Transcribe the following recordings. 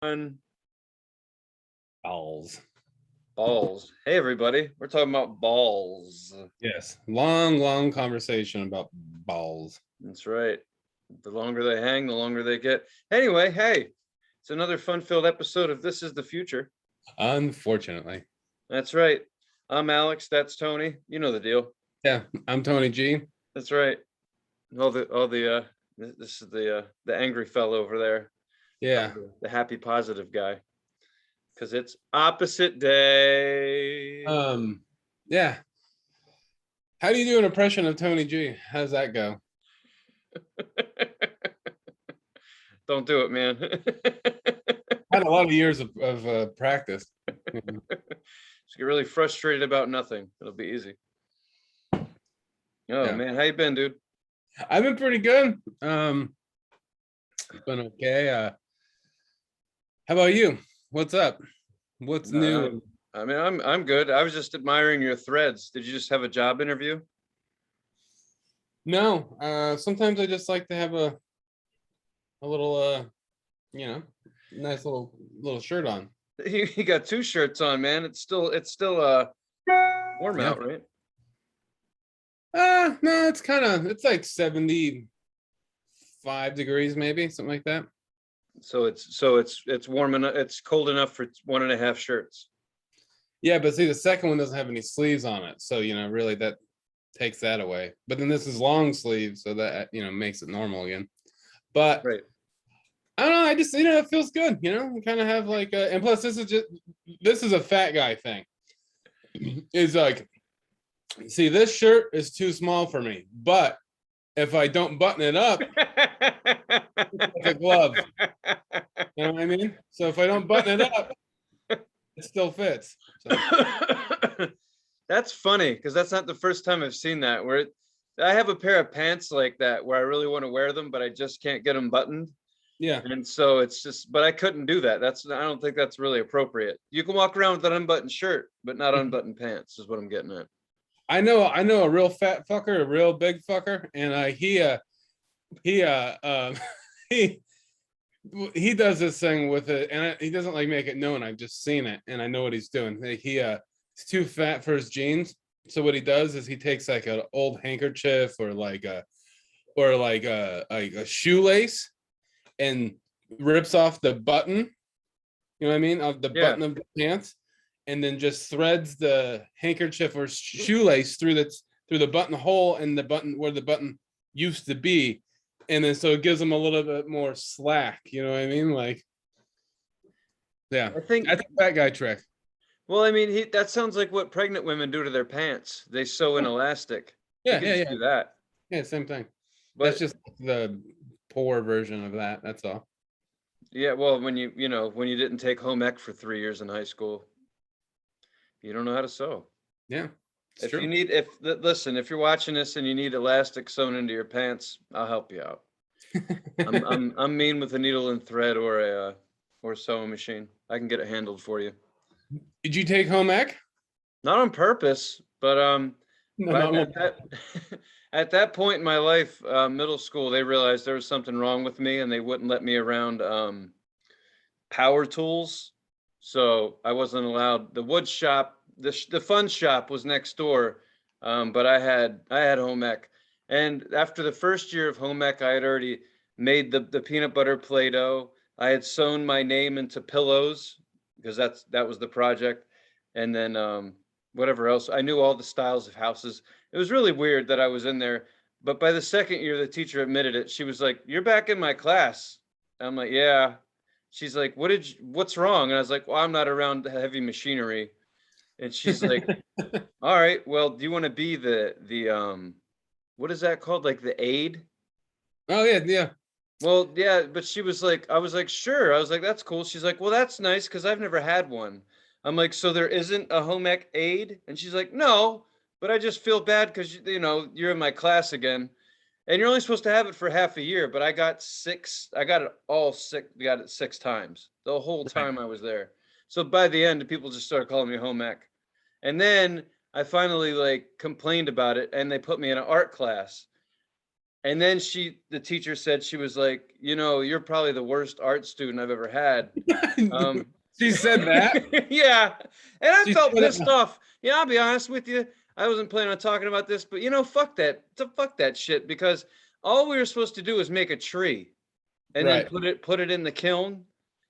everyone. Balls. Balls. Hey, everybody. We're talking about balls. Yes. Long conversation about balls. That's right. The longer they hang, the longer they get. Anyway, hey, it's another fun-filled episode of This is the Future. Unfortunately. That's right. I'm Alex. That's Tony. You know the deal. Yeah, I'm Tony G. That's right. This is the angry fellow over there. Yeah. The happy, positive guy. Because it's opposite day. Yeah. How do you do an impression of Tony G? How's that go? Don't do it, man. Had a lot of years of practice. Just get really frustrated about nothing. It'll be easy. Oh yeah. Man, how you been, dude? I've been pretty good. Been okay. How about you? What's up? What's new? I mean, I'm good. I was just admiring your threads. Did you just have a job interview? No. Sometimes I just like to have a little nice little shirt on. You got two shirts on, man. It's still warm out, right? No, it's like 75 degrees, maybe something like that. So it's warm enough. It's cold enough for 1.5 shirts. Yeah, but see, the second one doesn't have any sleeves on it, so really that takes that away. But then this is long sleeve, so that makes it normal again. But right. I don't know. I just it feels good. You kind of have like, and plus this is a fat guy thing. It's like, see, this shirt is too small for me, but if I don't button it up, it's like a glove. You know what I mean? So if I don't button it up, it still fits. So. That's funny because that's not the first time I've seen that. Where I have a pair of pants like that where I really want to wear them, but I just can't get them buttoned. Yeah. And so it's just, but I couldn't do that. I don't think that's really appropriate. You can walk around with an unbuttoned shirt, but not unbuttoned pants is what I'm getting at. I know a real fat fucker, a real big fucker, and he does this thing with it, and he doesn't like make it known. I've just seen it, and I know what he's doing. He's too fat for his jeans, so what he does is he takes like an old handkerchief or like a shoelace and rips off the button. You know what I mean? Of the button of the pants. And then just threads the handkerchief or shoelace through the buttonhole and the button where the button used to be, and then so it gives them a little bit more slack. You know what I mean? Like, yeah, I think that's a fat guy trick. Well, I mean, that sounds like what pregnant women do to their pants. They sew in elastic. Yeah, do that. Yeah, same thing. But that's just the poor version of that. That's all. Yeah, well, when you didn't take home ec for 3 years in high school. You don't know how to sew. Yeah. If you're watching this and you need elastic sewn into your pants, I'll help you out. I'm mean with a needle and thread or a sewing machine. I can get it handled for you. Did you take home ec? Not on purpose, but at that point in my life, middle school, they realized there was something wrong with me and they wouldn't let me around power tools. So I wasn't allowed. The wood shop, the fun shop was next door, but I had home ec. And after the first year of home ec, I had already made the peanut butter Play-Doh. I had sewn my name into pillows because that was the project. And then whatever else. I knew all the styles of houses. It was really weird that I was in there. But by the second year, the teacher admitted it. She was like, "You're back in my class." I'm like, "Yeah." She's like, "What's wrong?" And I was like, "Well, I'm not around heavy machinery." And she's like, "All right, well, do you want to be the what is that called? Like the aide?" Oh yeah. Well, yeah, but she was like, I was like, "Sure." I was like, "That's cool." She's like, "Well, that's nice because I've never had one." I'm like, "So there isn't a home ec aide?" And she's like, "No, but I just feel bad because you're in my class again. And you're only supposed to have it for half a year, but I got it all sick. Got it 6 times the whole time I was there. So by the end, people just started calling me home ec. And then I finally complained about it and they put me in an art class. And then the teacher said, she was like, you're probably the worst art student I've ever had. She said that? Yeah. And I She felt said it. pissed off. Yeah, I'll be honest with you. I wasn't planning on talking about this, but fuck that. Fuck that shit, because all we were supposed to do was make a tree and then Right. put it in the kiln.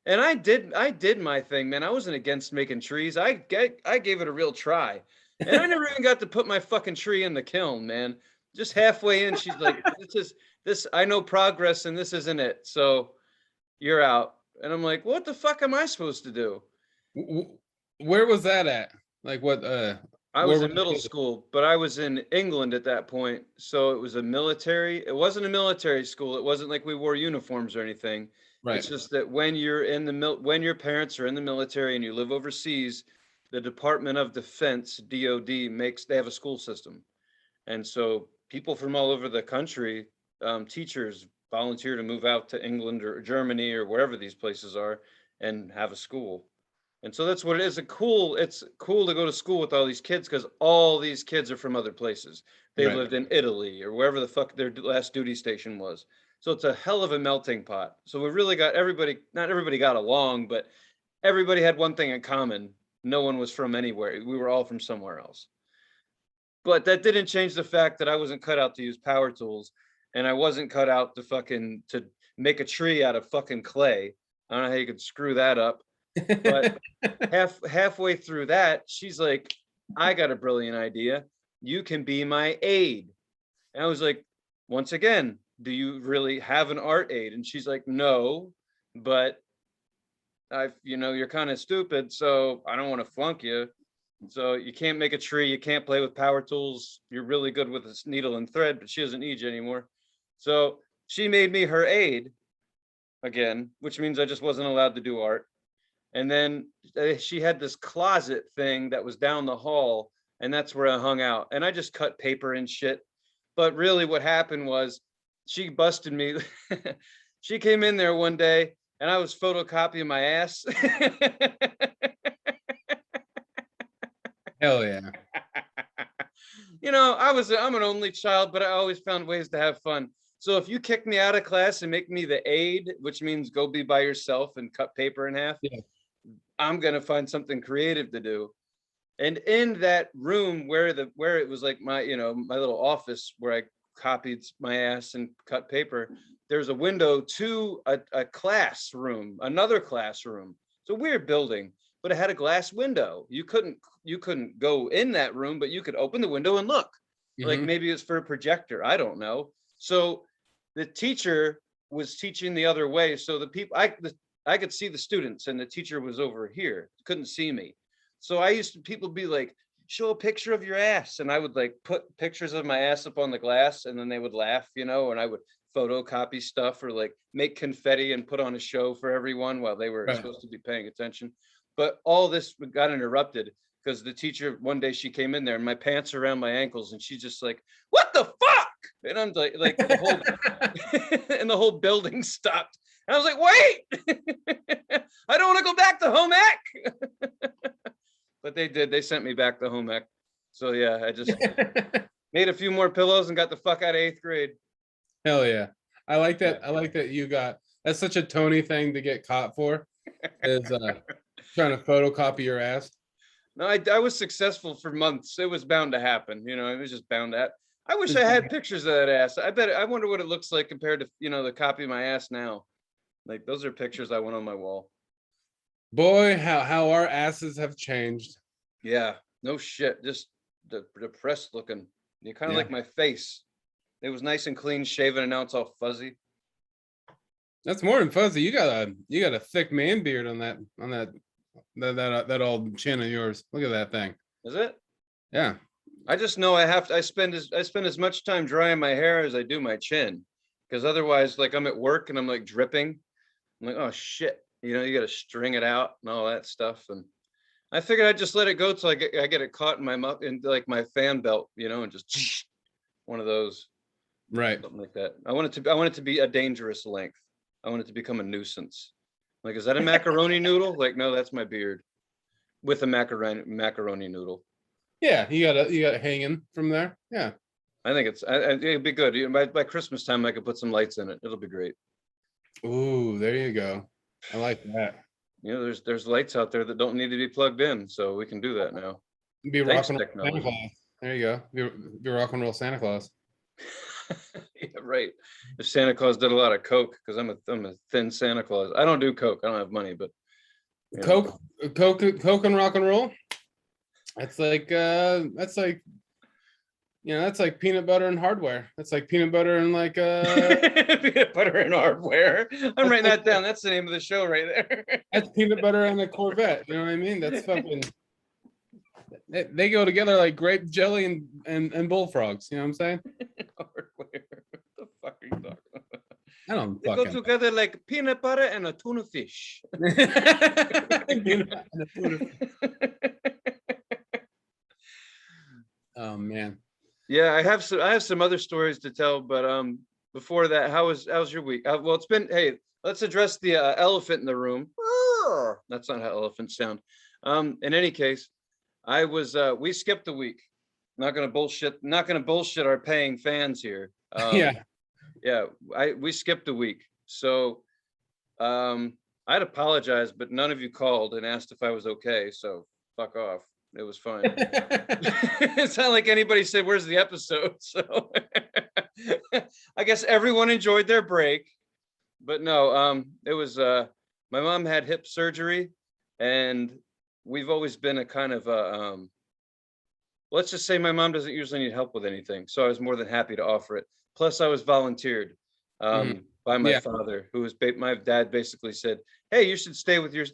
And I did my thing, man. I wasn't against making trees. I gave it a real try. And I never even got to put my fucking tree in the kiln, man. Just halfway in, she's like, this I know progress and this isn't it. So you're out. And I'm like, what the fuck am I supposed to do? Where was that at? Like what I where was were in middle you? school, but I was in England at that point. So it was it wasn't a military school. It wasn't like we wore uniforms or anything. Right. It's just that when when your parents are in the military and you live overseas, the Department of Defense, DOD, they have a school system. And so people from all over the country, teachers volunteer to move out to England or Germany or wherever these places are and have a school. And so that's what it is. It's cool to go to school with all these kids, because all these kids are from other places. They Right. lived in Italy or wherever the fuck their last duty station was. So it's a hell of a melting pot. So we really got everybody, not everybody got along, but everybody had one thing in common. No one was from anywhere. We were all from somewhere else. But that didn't change the fact that I wasn't cut out to use power tools, and I wasn't cut out to make a tree out of fucking clay. I don't know how you could screw that up. But halfway through that, she's like, I got a brilliant idea. You can be my aide. And I was like, once again, do you really have an art aide? And she's like, no, but you're kind of stupid, so I don't want to flunk you. So you can't make a tree, you can't play with power tools. You're really good with this needle and thread, but she doesn't need you anymore. So she made me her aide again, which means I just wasn't allowed to do art. And then she had this closet thing that was down the hall, and that's where I hung out. And I just cut paper and shit. But really what happened was she busted me. She came in there one day and I was photocopying my ass. Hell yeah. I'm an only child, but I always found ways to have fun. So if you kick me out of class and make me the aide, which means go be by yourself and cut paper in half, Yeah. I'm gonna find something creative to do. And in that room where it was like my little office where I copied my ass and cut paper, there's a window to a classroom, another classroom. It's a weird building, but it had a glass window. You couldn't go in that room, but you could open the window and look. Like maybe it's for a projector. I don't know. So the teacher was teaching the other way. So I could see the students and the teacher was over here, couldn't see me. So people be like, show a picture of your ass. And I would like put pictures of my ass up on the glass, and then they would laugh, and I would photocopy stuff or like make confetti and put on a show for everyone while they were supposed to be paying attention. But all this got interrupted because the teacher, one day she came in there and my pants are around my ankles and she's just like, what the fuck? And I'm like the whole, and the whole building stopped. And I was like, wait, I don't want to go back to home ec. But they did. They sent me back to home ec. So yeah, I just made a few more pillows and got the fuck out of 8th grade. Hell yeah. I like that. I like that that's such a Tony thing to get caught for, is trying to photocopy your ass. No, I was successful for months. It was bound to happen. It was just bound to happen. I wish I had pictures of that ass. I wonder what it looks like compared to, the copy of my ass now. Like those are pictures I want on my wall. Boy, how our asses have changed. Yeah, no shit. Just depressed looking. You kind of like my face. It was nice and clean shaven, and now it's all fuzzy. That's more than fuzzy. You got a thick man beard on that old chin of yours. Look at that thing. Is it? Yeah. I just know I spend as much time drying my hair as I do my chin, because otherwise, like I'm at work and I'm like dripping. I'm like, oh shit, you got to string it out and all that stuff. And I figured I'd just let it go till I get it caught in like my fan belt, and just one of those. Right. Something like that. I want it to be a dangerous length. I want it to become a nuisance. Like, is that a macaroni noodle? Like, no, that's my beard with a macaroni noodle. Yeah, you got it hanging from there. Yeah. I think it'd be good. By Christmas time, I could put some lights in it. It'll be great. Ooh, there you go. I like that. There's lights out there that don't need to be plugged in, so we can do that now. Be Thanks, rock and roll Santa technology. Claus. There you go. Be rock and roll Santa Claus. Yeah, right. If Santa Claus did a lot of coke, because I'm a thin Santa Claus. I don't do coke. I don't have money, but Coke and rock and roll. That's like that's like that's like peanut butter and hardware. That's like peanut butter and like peanut butter and hardware. I'm writing that down. That's the name of the show right there. That's peanut butter and a Corvette. You know what I mean? That's fucking. They go together like grape jelly and bullfrogs. You know what I'm saying? Hardware. What the fuck are you talking about? I don't They go together like peanut butter and a tuna fish. Oh man. Yeah, I have some other stories to tell, but before that, how's your week? Well, it's been. Hey, let's address the elephant in the room. That's not how elephants sound. In any case, we skipped a week. Not gonna bullshit our paying fans here. Yeah. Yeah, we skipped a week. So I'd apologize, but none of you called and asked if I was okay. So fuck off. It was fine. It's not like anybody said, "Where's the episode?" So I guess everyone enjoyed their break. But no, it was my mom had hip surgery, and we've always been a kind of let's just say my mom doesn't usually need help with anything, so I was more than happy to offer it. Plus, I was volunteered by my father, who was my dad basically said, "Hey, you should stay with your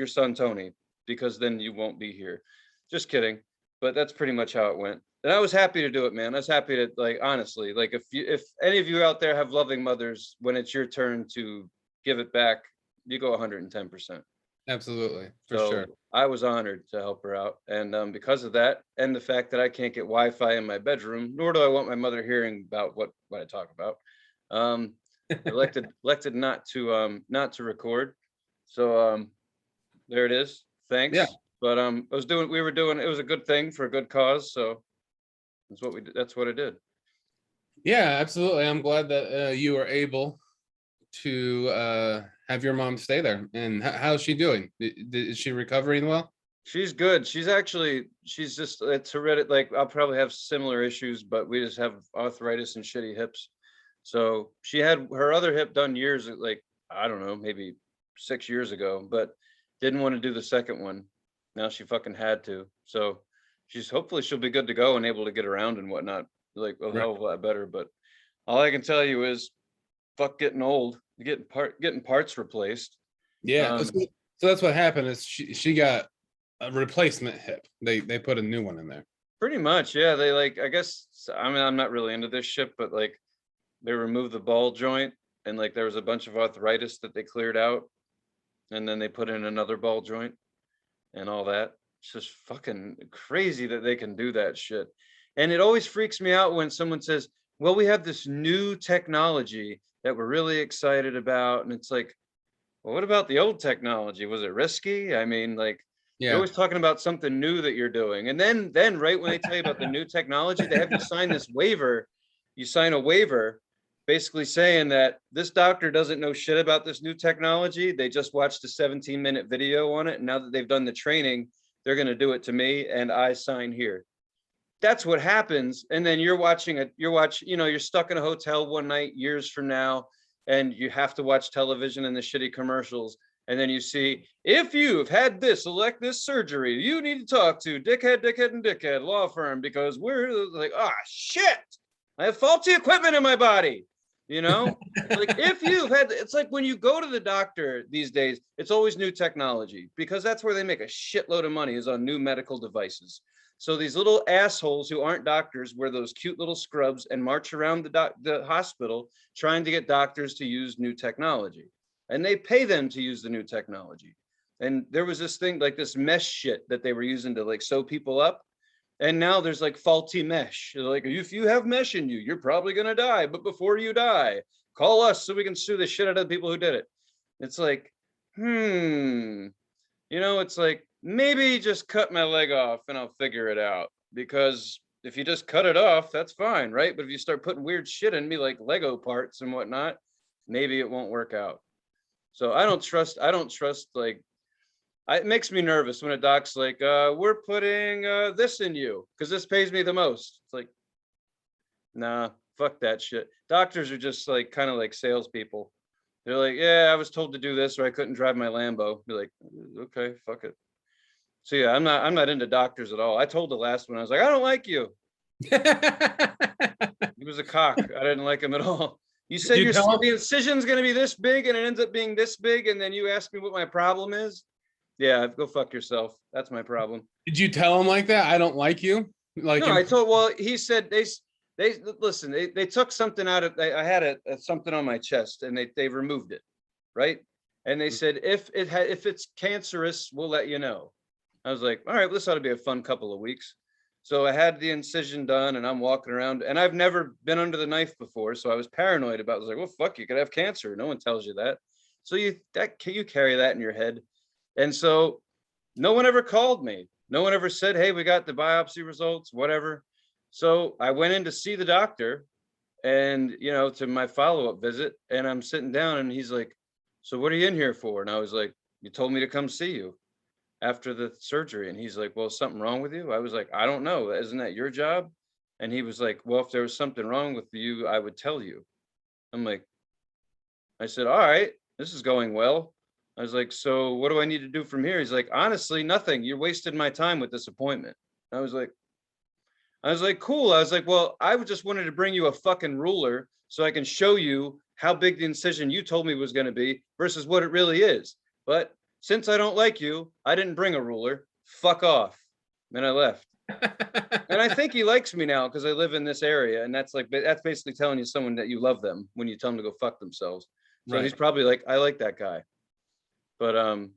son Tony, because then you won't be here." Just kidding, but that's pretty much how it went. And I was happy to do it, man. I was happy to, like, honestly, like, if any of you out there have loving mothers, when it's your turn to give it back, you go 110%. Absolutely, for So sure. I was honored to help her out, and because of that, and the fact that I can't get Wi-Fi in my bedroom, nor do I want my mother hearing about what I talk about, elected not to record. So there it is. Thanks. Yeah. But it was a good thing for a good cause, so that's what we did. That's what I did. Yeah, absolutely. I'm glad that you were able to have your mom stay there. And how's she doing? Is she recovering well? She's good. She's just, it's hereditary. Like, I'll probably have similar issues, but we just have arthritis and shitty hips. So she had her other hip done years, like, I don't know, maybe 6 years ago, but didn't want to do the second one. Now she fucking had to. So hopefully she'll be good to go and able to get around and whatnot, like a hell of a lot better. But all I can tell you is, fuck getting old, getting parts replaced. Yeah. So that's what happened is she got a replacement hip. They put a new one in there. Pretty much, yeah. They, like, I guess, I mean, I'm not really into this shit, but like, they removed the ball joint, and like there was a bunch of arthritis that they cleared out, and then they put in another ball joint and all that. It's just fucking crazy that they can do that shit. And it always freaks me out when someone says, "Well, we have this new technology that we're really excited about," and it's like, well, what about the old technology? Was it risky? I mean, like, you're always talking about something new that you're doing, and then right when they tell you about the new technology, they have you sign this waiver. You sign a waiver basically saying that this doctor doesn't know shit about this new technology. They just watched a 17-minute video on it, and now that they've done the training, they're going to do it to me, and I sign here. That's what happens. And then you're stuck in a hotel one night years from now, and you have to watch television and the shitty commercials. And then you see, if you've had this, elect this surgery, you need to talk to Dickhead, and Dickhead law firm, because we're like, shit, I have faulty equipment in my body. Like, it's like when you go to the doctor these days, it's always new technology, because that's where they make a shitload of money, is on new medical devices. So these little assholes who aren't doctors wear those cute little scrubs and march around the hospital trying to get doctors to use new technology. And they pay them to use the new technology. And there was this thing, like this mesh shit that they were using to, like, sew people up. And now there's like faulty mesh. Like, if you have mesh in you, you're probably going to die. But before you die, call us so we can sue the shit out of the people who did it. It's like, it's like, maybe just cut my leg off and I'll figure it out. Because if you just cut it off, that's fine, right? But if you start putting weird shit in me, like Lego parts and whatnot, maybe it won't work out. So I don't trust like, it makes me nervous when a doc's like, we're putting this in you because this pays me the most. It's like, nah, fuck that shit. Doctors are just like kind of like salespeople. They're like, yeah, I was told to do this or I couldn't drive my Lambo. Be like, okay, fuck it. So yeah, I'm not into doctors at all. I told the last one, I was like, I don't like you. He was a cock. I didn't like him at all. You said the incision's gonna be this big and it ends up being this big, and then you ask me what my problem is. Yeah, go fuck yourself. That's my problem. Did you tell him like that? I don't like you. Like no, I told. Well, he said they listen. They took something out of. I had something on my chest, and they removed it, right? And they said if it's cancerous, we'll let you know. I was like, all right, this ought to be a fun couple of weeks. So I had the incision done, and I'm walking around, and I've never been under the knife before, so I was paranoid about. I was like, well, fuck, you could have cancer. No one tells you that. So you carry that in your head. And so no one ever called me. No one ever said, hey, we got the biopsy results, whatever. So I went in to see the doctor and, to my follow-up visit, and I'm sitting down and he's like, so what are you in here for? And I was like, you told me to come see you after the surgery. And he's like, well, is something wrong with you? I was like, I don't know. Isn't that your job? And he was like, well, if there was something wrong with you, I would tell you. I said, all right, this is going well. I was like, so what do I need to do from here? He's like, honestly, nothing. You're wasting my time with this appointment. I was like, cool. I was like, well, I just wanted to bring you a fucking ruler so I can show you how big the incision you told me was going to be versus what it really is. But since I don't like you, I didn't bring a ruler. Fuck off. And I left. And I think he likes me now because I live in this area. And that's basically telling you someone that you love them when you tell them to go fuck themselves. So He's probably like, I like that guy. But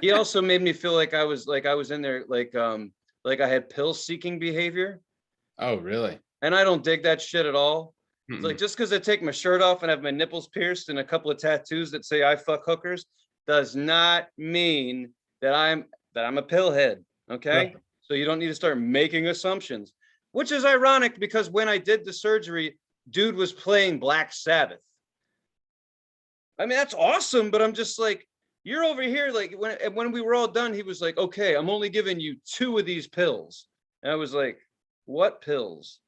he also made me feel like I was in there like I had pill seeking behavior. Oh, really? And I don't dig that shit at all. It's like, just because I take my shirt off and have my nipples pierced and a couple of tattoos that say I fuck hookers does not mean that I'm a pillhead. Okay. Right. So you don't need to start making assumptions, which is ironic because when I did the surgery, dude was playing Black Sabbath. I mean, that's awesome, but I'm just like, you're over here, like when we were all done, he was like, okay, I'm only giving you 2 of these pills. And I was like, what pills?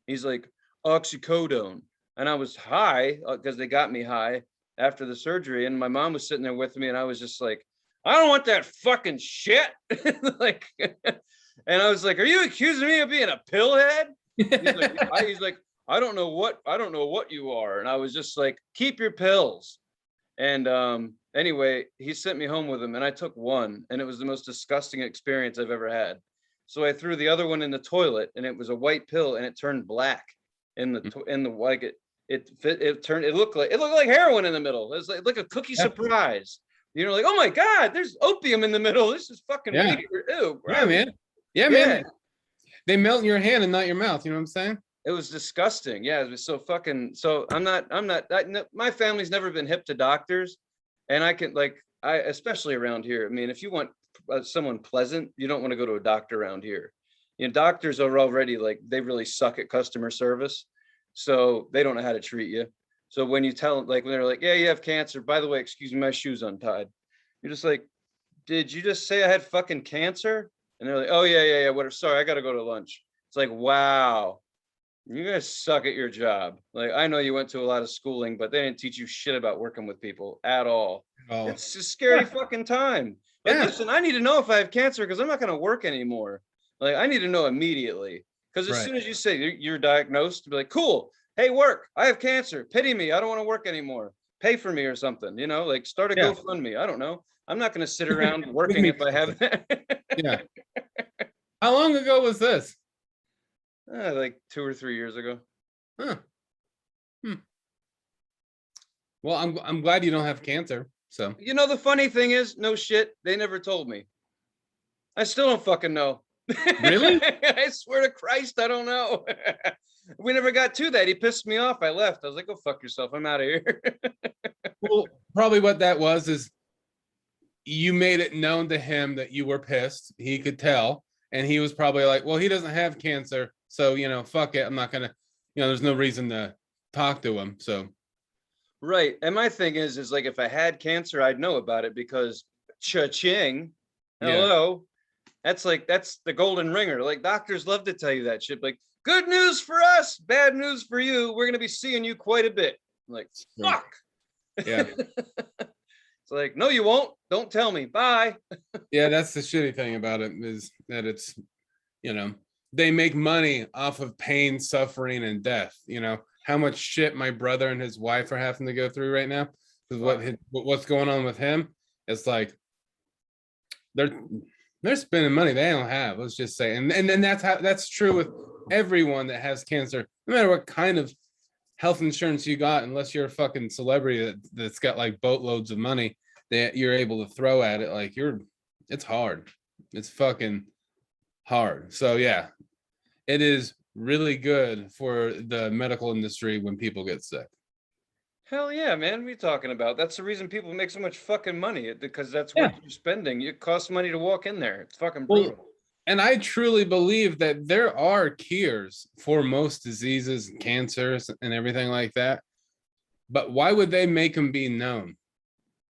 He's like, oxycodone. And I was high because they got me high after the surgery. And my mom was sitting there with me. And I was just like, I don't want that fucking shit. And I was like, are you accusing me of being a pillhead? He's like, I don't know what you are. And I was just like, keep your pills. And anyway, he sent me home with him and I took one and it was the most disgusting experience I've ever had. So I threw the other one in the toilet and it was a white pill and it turned black in the like it looked like heroin in the middle. It was like a cookie surprise. Like, oh my God, there's opium in the middle. This is fucking weird. Ew, yeah, man. Yeah, man. They melt in your hand and not your mouth. You know what I'm saying? It was disgusting. Yeah, it was so I'm not, my family's never been hip to doctors. And especially around here. I mean, if you want someone pleasant, you don't want to go to a doctor around here. Doctors are already they really suck at customer service. So they don't know how to treat you. So when you tell them, when they're like, yeah, you have cancer. By the way, excuse me, my shoe's untied. You're just like, did you just say I had fucking cancer? And they're like, oh yeah. Whatever. Sorry, I got to go to lunch. It's like, wow. You guys suck at your job. I know you went to a lot of schooling, but they didn't teach you shit about working with people at all. Oh. It's a scary fucking time. Listen, I need to know if I have cancer because I'm not going to work anymore. I need to know immediately. Because as soon as you say you're diagnosed, be like, cool. Hey, work. I have cancer. Pity me. I don't want to work anymore. Pay for me or something. Start a GoFundMe. I don't know. I'm not going to sit around working if I have that. Yeah. How long ago was this? 2 or 3 years ago. Huh. Well, I'm glad you don't have cancer. So the funny thing is, no shit, they never told me. I still don't fucking know. Really? I swear to Christ, I don't know. We never got to that. He pissed me off. I left. I was like, go fuck yourself. I'm out of here. Well, probably what that was is you made it known to him that you were pissed. He could tell. And he was probably like, well, he doesn't have cancer. So, fuck it. I'm not gonna, there's no reason to talk to him. So Right. And my thing is like if I had cancer, I'd know about it because cha-ching. yeah. Hello. That's the golden ringer. Like doctors love to tell you that shit. Like, good news for us, bad news for you. We're gonna be seeing you quite a bit. I'm like, fuck. Yeah. It's like, no, you won't. Don't tell me. Bye. Yeah, that's the shitty thing about it is that it's, they make money off of pain, suffering, and death. How much shit my brother and his wife are having to go through right now because what's going on with him. It's like they're spending money they don't have. Let's just say, and then that's true with everyone that has cancer, no matter what kind of health insurance you got, unless you're a fucking celebrity that's got like boatloads of money that you're able to throw at it. Like it's hard. It's fucking hard. So yeah, it is really good for the medical industry when people get sick. Hell yeah, man. What are you talking about? That's the reason people make so much fucking money because that's what you're spending. It costs money to walk in there. It's fucking brutal. And I truly believe that there are cures for most diseases, cancers, and everything like that. But why would they make them be known?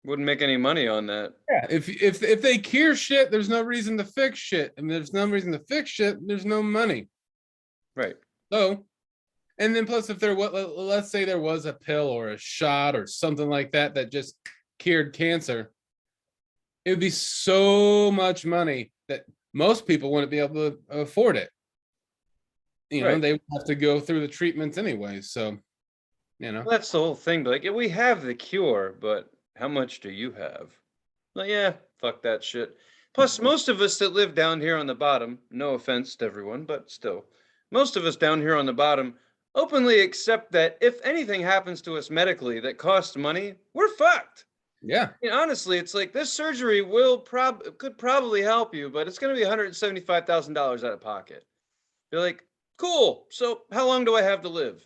Wouldn't make any money on that. Yeah, if they cure shit, there's no reason to fix shit, and there's no reason to fix shit. There's no money. Right. So, and then plus, if let's say there was a pill or a shot or something like that that just cured cancer, it would be so much money that most people wouldn't be able to afford it. They would have to go through the treatments anyway. So, well, that's the whole thing. Like, we have the cure, but how much do you have? Like, yeah, fuck that shit. Plus, most of us that live down here on the bottom, no offense to everyone, but still, most of us down here on the bottom openly accept that if anything happens to us medically that costs money, we're fucked. Yeah. I mean, honestly, it's like this surgery could probably help you, but it's going to be $175,000 out of pocket. You're like, cool. So how long do I have to live?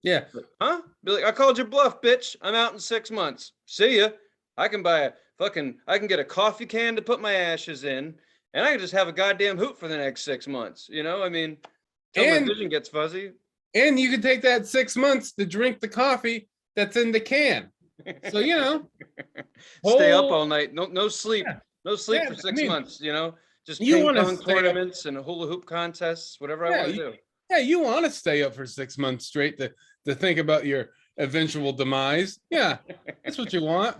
Yeah. Huh? Be like, I called your bluff, bitch. I'm out in 6 months. See ya. I can get a coffee can to put my ashes in, and I can just have a goddamn hoot for the next 6 months. I mean, till my vision gets fuzzy. And you can take that 6 months to drink the coffee that's in the can. So, stay up all night. No sleep. Yeah. No sleep for 6 months, just ping pong tournaments and hula hoop contests, whatever I want to do. Yeah, you want to stay up for 6 months straight to think about your eventual demise. Yeah, that's what you want.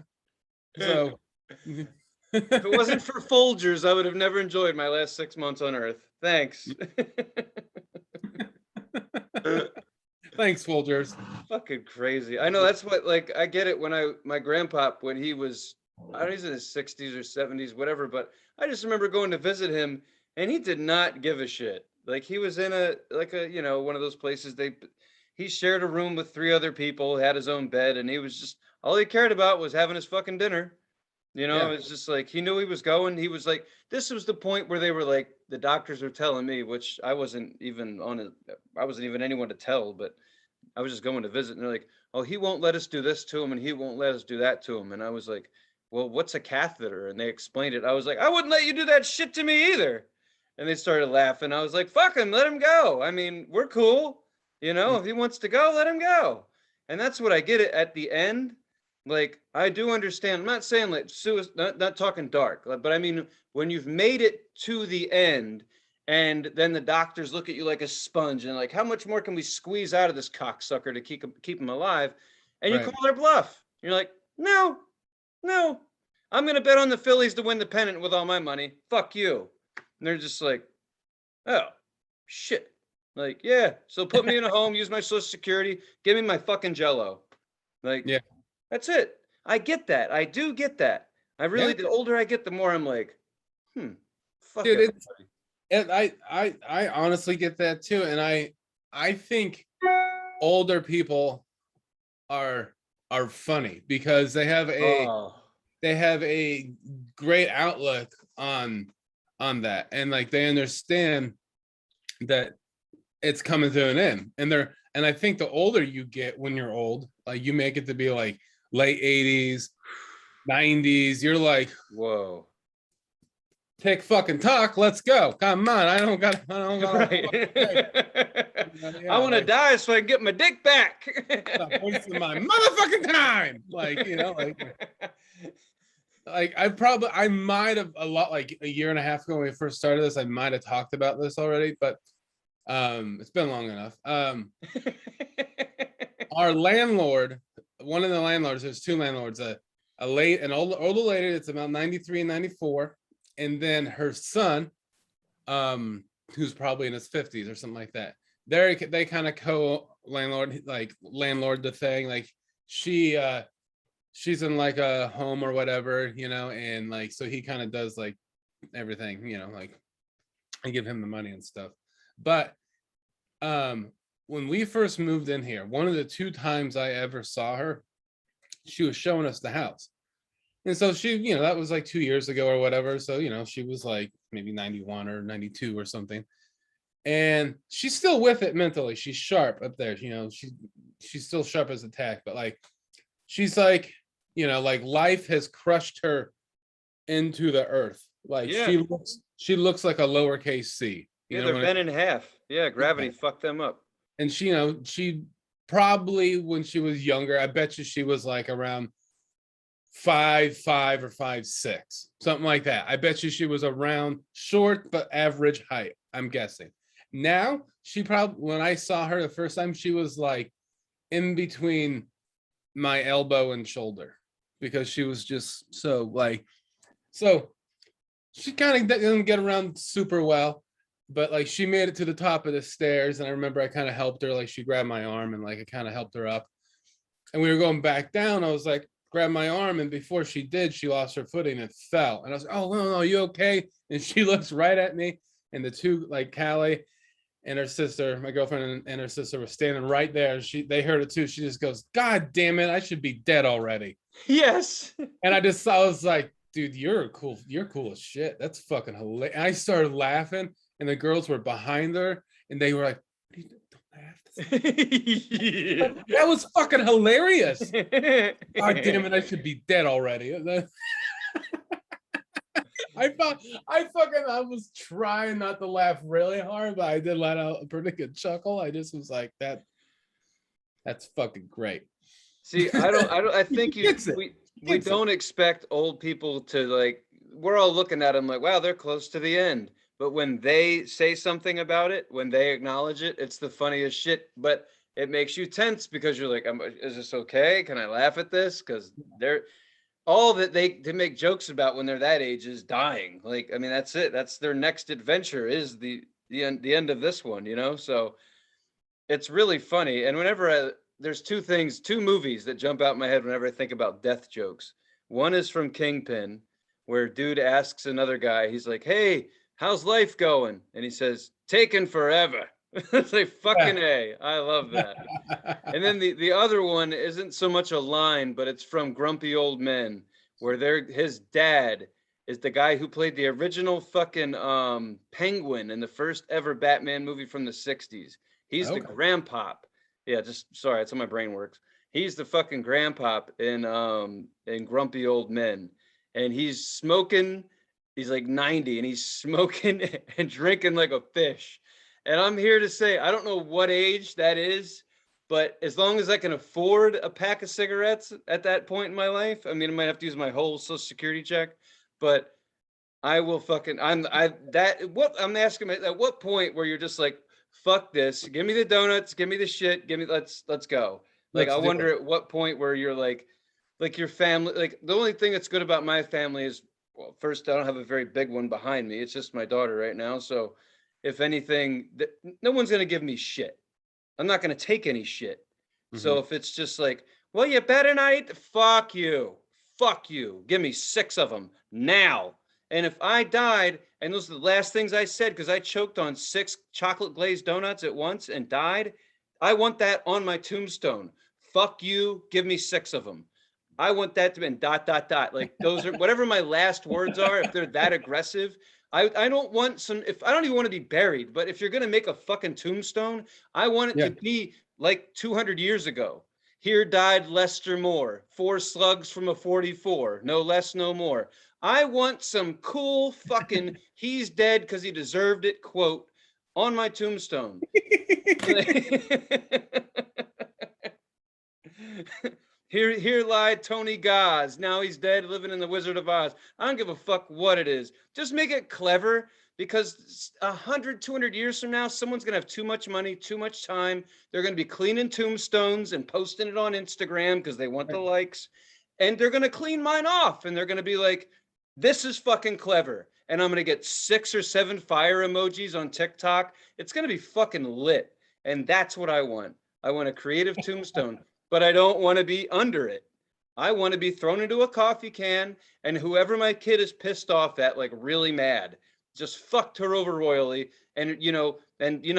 So if it wasn't for Folgers, I would have never enjoyed my last 6 months on Earth. Thanks. Thanks, Folgers. Fucking crazy. I know that's what, like, I get it when my grandpa, when he was, I don't know, he's in his 60s or 70s, whatever, but I just remember going to visit him and he did not give a shit. Like, he was in one of those places he shared a room with 3 other people, had his own bed, and he was just, all he cared about was having his fucking dinner. It's just like, he knew he was going. He was like, this was the point where they were like, the doctors were telling me, which I wasn't even anyone to tell, but I was just going to visit, and they're like, oh, he won't let us do this to him, and he won't let us do that to him. And I was like, well, what's a catheter? And they explained it. I was like, I wouldn't let you do that shit to me either. And they started laughing. I was like, fuck him, let him go. I mean, we're cool. If he wants to go, let him go. And that's what I get it at the end. Like, I do understand. I'm not saying like not talking dark, but I mean, when you've made it to the end and then the doctors look at you like a sponge and like, how much more can we squeeze out of this cocksucker to keep him alive? And you call their bluff. You're like, no, I'm going to bet on the Phillies to win the pennant with all my money. Fuck you. And they're just like, oh, shit. Like, yeah, so put me in a home, use my Social Security, give me my fucking Jell-O. Like, yeah, that's it. I get that. I do get that. I really, the older I get, the more I'm like, fuck. Dude, and I honestly get that too. And I think older people are funny because they have a great outlook on that, and like they understand that it's coming to an end, and I think the older you get when you're old, like you make it to be like late 80s, 90s, you're like, whoa, tick fucking talk. Let's go. Come on. I don't got Right. I yeah, want to like die so I can get my dick back. stop wasting my motherfucking time. Like I might have like a year and a half ago when we first started this, I might have talked about this already, but it's been long enough. Our landlord, one of the landlords, there's two landlords, an older lady that's about 93 and 94, and then her son, who's probably in his 50s or something like that. They kind of co-landlord, like landlord the thing. Like she's in like a home or whatever, and like so he kind of does like everything, like I give him the money and stuff. But when we first moved in here, one of the two times I ever saw her, she was showing us the house. And so she, that was like 2 years ago or whatever. So, she was like maybe 91 or 92 or something. And she's still with it mentally. She's sharp up there. She's still sharp as a tack, but like, she's like, like life has crushed her into the earth. Like Yeah. she looks like a lowercase c. Yeah, they're bent in half. Yeah, gravity fucked them up. And she probably when she was younger, I bet you she was like around 5'5" or 5'6", something like that. I bet you she was around short but average height, I'm guessing. Now she probably, when I saw her the first time, she was like in between my elbow and shoulder because she was just so she kind of didn't get around super well, but like she made it to the top of the stairs, and I remember I kind of helped her. Like she grabbed my arm and like I kind of helped her up, and we were going back down. I was like, grab my arm, and before she did, she lost her footing and fell. And I was like, oh no, you okay? And she looks right at me, and the two, like Callie and her sister, my girlfriend and her sister, were standing right there. They heard it too. She just goes, God damn it, I should be dead already. Yes. And I was like, dude, you're cool as shit. That's fucking hilarious. And I started laughing, and the girls were behind her, and they were like, don't laugh. That was fucking hilarious. God damn it, I should be dead already. I was trying not to laugh really hard, but I did let out a pretty good chuckle. I just was like, that's fucking great. See, I think we don't expect old people to like, we're all looking at them like, wow, they're close to the end. But when they say something about it, when they acknowledge it, it's the funniest shit. But it makes you tense because you're like, is this okay? Can I laugh at this? Because they're all that they make jokes about when they're that age is dying. Like, I mean, that's it. That's their next adventure is the end of this one, So it's really funny. And whenever there's two movies that jump out in my head whenever I think about death jokes. One is from Kingpin, where dude asks another guy, he's like, hey, how's life going? And he says, taken forever. It's like fucking A. I love that. And then the other one isn't so much a line, but it's from Grumpy Old Men, where his dad is the guy who played the original fucking Penguin in the first ever Batman movie from the 60s. He's the grandpop. Yeah, just sorry, that's how my brain works. He's the fucking grandpop in Grumpy Old Men. And he's smoking, he's like 90, and he's smoking and drinking like a fish. And I'm here to say, I don't know what age that is, but as long as I can afford a pack of cigarettes at that point in my life, I mean, I might have to use my whole Social Security check, but I will fucking, I'm asking at what point where you're just like, fuck this, give me the donuts, give me the shit, let's go. Like, I wonder at what point where you're like your family, like the only thing that's good about my family is, well, first, I don't have a very big one behind me. It's just my daughter right now. So if anything, no one's going to give me shit. I'm not going to take any shit. Mm-hmm. So if it's just like, well, you better not eat, fuck you. Give me 6 of them now. And if I died, and those are the last things I said, because I choked on 6 chocolate glazed donuts at once and died, I want that on my tombstone. Fuck you, give me 6 of them. I want that to be Like those are whatever my last words are. If they're that aggressive, I don't want if I don't even want to be buried, but if you're going to make a fucking tombstone, I want it to be like 200 years ago. Here died Lester Moore, 4 slugs from a 44, no less, no more. I want some cool fucking he's dead because he deserved it quote on my tombstone. Here lied Tony Gaz. Now he's dead, living in the Wizard of Oz. I don't give a fuck what it is. Just make it clever, because 100, 200 years from now, someone's going to have too much money, too much time. They're going to be cleaning tombstones and posting it on Instagram because they want the likes. And they're going to clean mine off. And they're going to be like, this is fucking clever. And I'm going to get 6 or 7 fire emojis on TikTok. It's going to be fucking lit. And that's what I want. I want a creative tombstone, but I don't want to be under it. I want to be thrown into a coffee can, and whoever my kid is pissed off at, like really mad, just fucked her over royally. And you know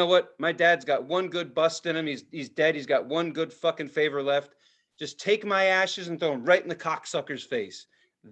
what? My dad's got one good bust in him. He's dead. He's got one good fucking favor left. Just take my ashes and throw them right in the cocksucker's face.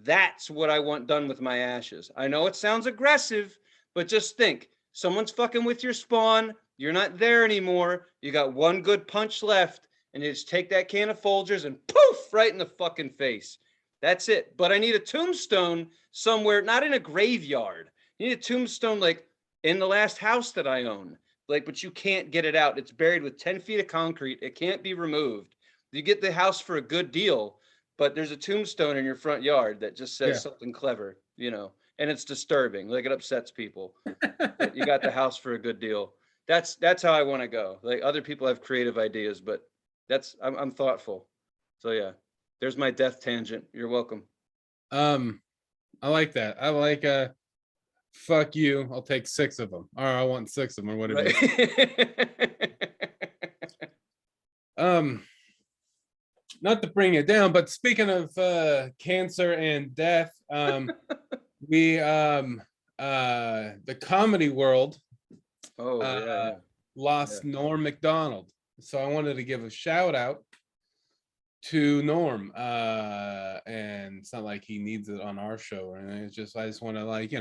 That's what I want done with my ashes. I know it sounds aggressive, but just think, someone's fucking with your spawn. You're not there anymore. You got one good punch left, and you just take that can of Folgers and poof, right in the fucking face. That's it. But I need a tombstone somewhere, not in a graveyard. You need a tombstone like in the last house that I own. Like, but you can't get it out. It's buried with 10 feet of concrete. It can't be removed. You get the house for a good deal, but there's a tombstone in your front yard that just says something clever, and it's disturbing. Like, it upsets people. But you got the house for a good deal. That's how I want to go. Like, other people have creative ideas, but I'm thoughtful. So yeah, there's my death tangent. You're welcome. I like that. I like fuck you. I'll take 6 of them, or I want 6 of them, or whatever. Right. Not to bring it down, but speaking of cancer and death, we the comedy world lost Norm Mcdonald. So I wanted to give a shout out to Norm. And it's not like he needs it on our show or anything. It's just I just want to it's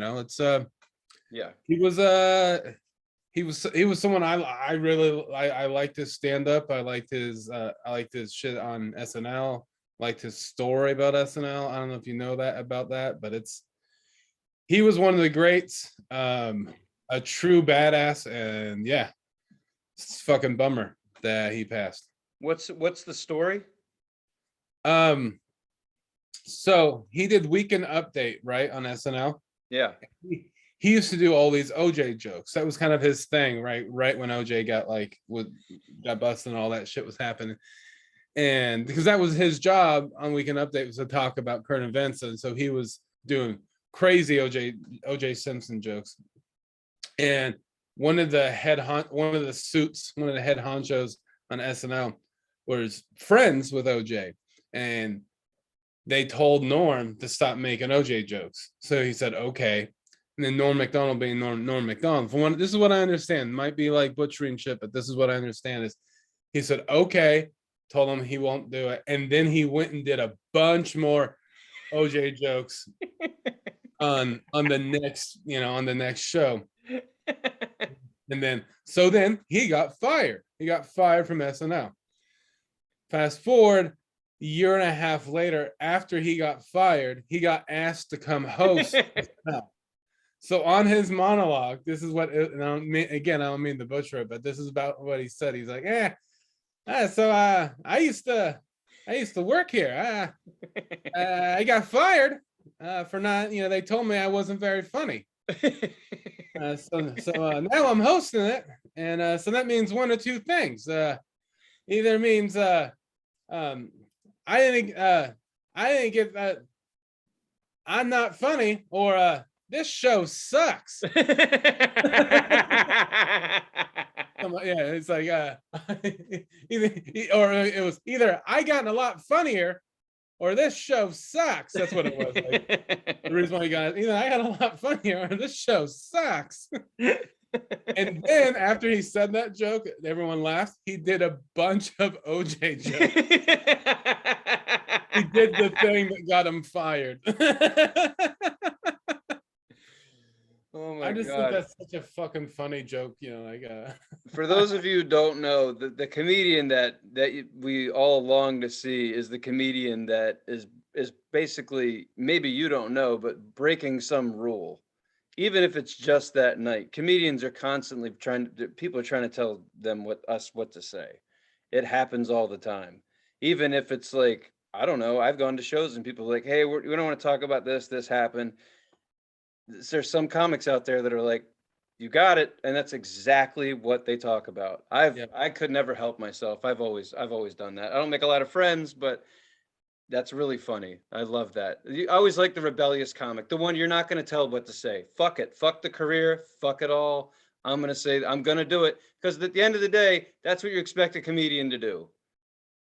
he was someone I really liked his stand-up. I liked his shit on SNL, liked his story about SNL. I don't know if you know that about that, but he was one of the greats, a true badass, and yeah, it's a fucking bummer that he passed. What's the story? So he did Weekend Update, right, on SNL. Yeah. He used to do all these OJ jokes. That was kind of his thing, right? Right when OJ got busted and all that shit was happening. And because that was his job on Weekend Update, was to talk about current events. And so he was doing crazy OJ Simpson jokes. And one of the head honchos on SNL was friends with OJ. And they told Norm to stop making OJ jokes. So he said, okay. And then Norm Mcdonald being Norm Mcdonald. This is what I understand. Might be like butchering shit, but this is what I understand is he said, okay, told him he won't do it. And then he went and did a bunch more OJ jokes on the next show. And then he got fired. He got fired from SNL. Fast forward a year and a half later, after he got fired, he got asked to come host SNL. So on his monologue, this is what, I don't mean to butcher it, but this is about what he said. He's like, I used to work here. I got fired for not, they told me I wasn't very funny. So now I'm hosting it, and so that means one of two things. Either means I didn't get that I'm not funny, or this show sucks. It's like it was either I gotten a lot funnier or this show sucks. That's what it was. Like, the reason why he got either I got a lot funnier or this show sucks. And then after he said that joke, everyone laughed. He did a bunch of OJ jokes. He did the thing that got him fired. Oh my just think God. that's such a fucking funny joke, For those of you who don't know, the comedian that we all long to see is the comedian that is basically, maybe you don't know, but breaking some rule. Even if it's just that night, comedians are constantly people are trying to tell them what to say. It happens all the time. Even if it's like, I don't know, I've gone to shows and people are like, hey, we don't want to talk about this happened. There's some comics out there that are like, you got it, and that's exactly what they talk about. Yeah. I could never help myself. I've always done that. I don't make a lot of friends, but that's really funny. I love that. I always like the rebellious comic, the one you're not going to tell what to say. Fuck it. Fuck the career. Fuck it all. I'm going to say, I'm going to do it. Because at the end of the day, that's what you expect a comedian to do.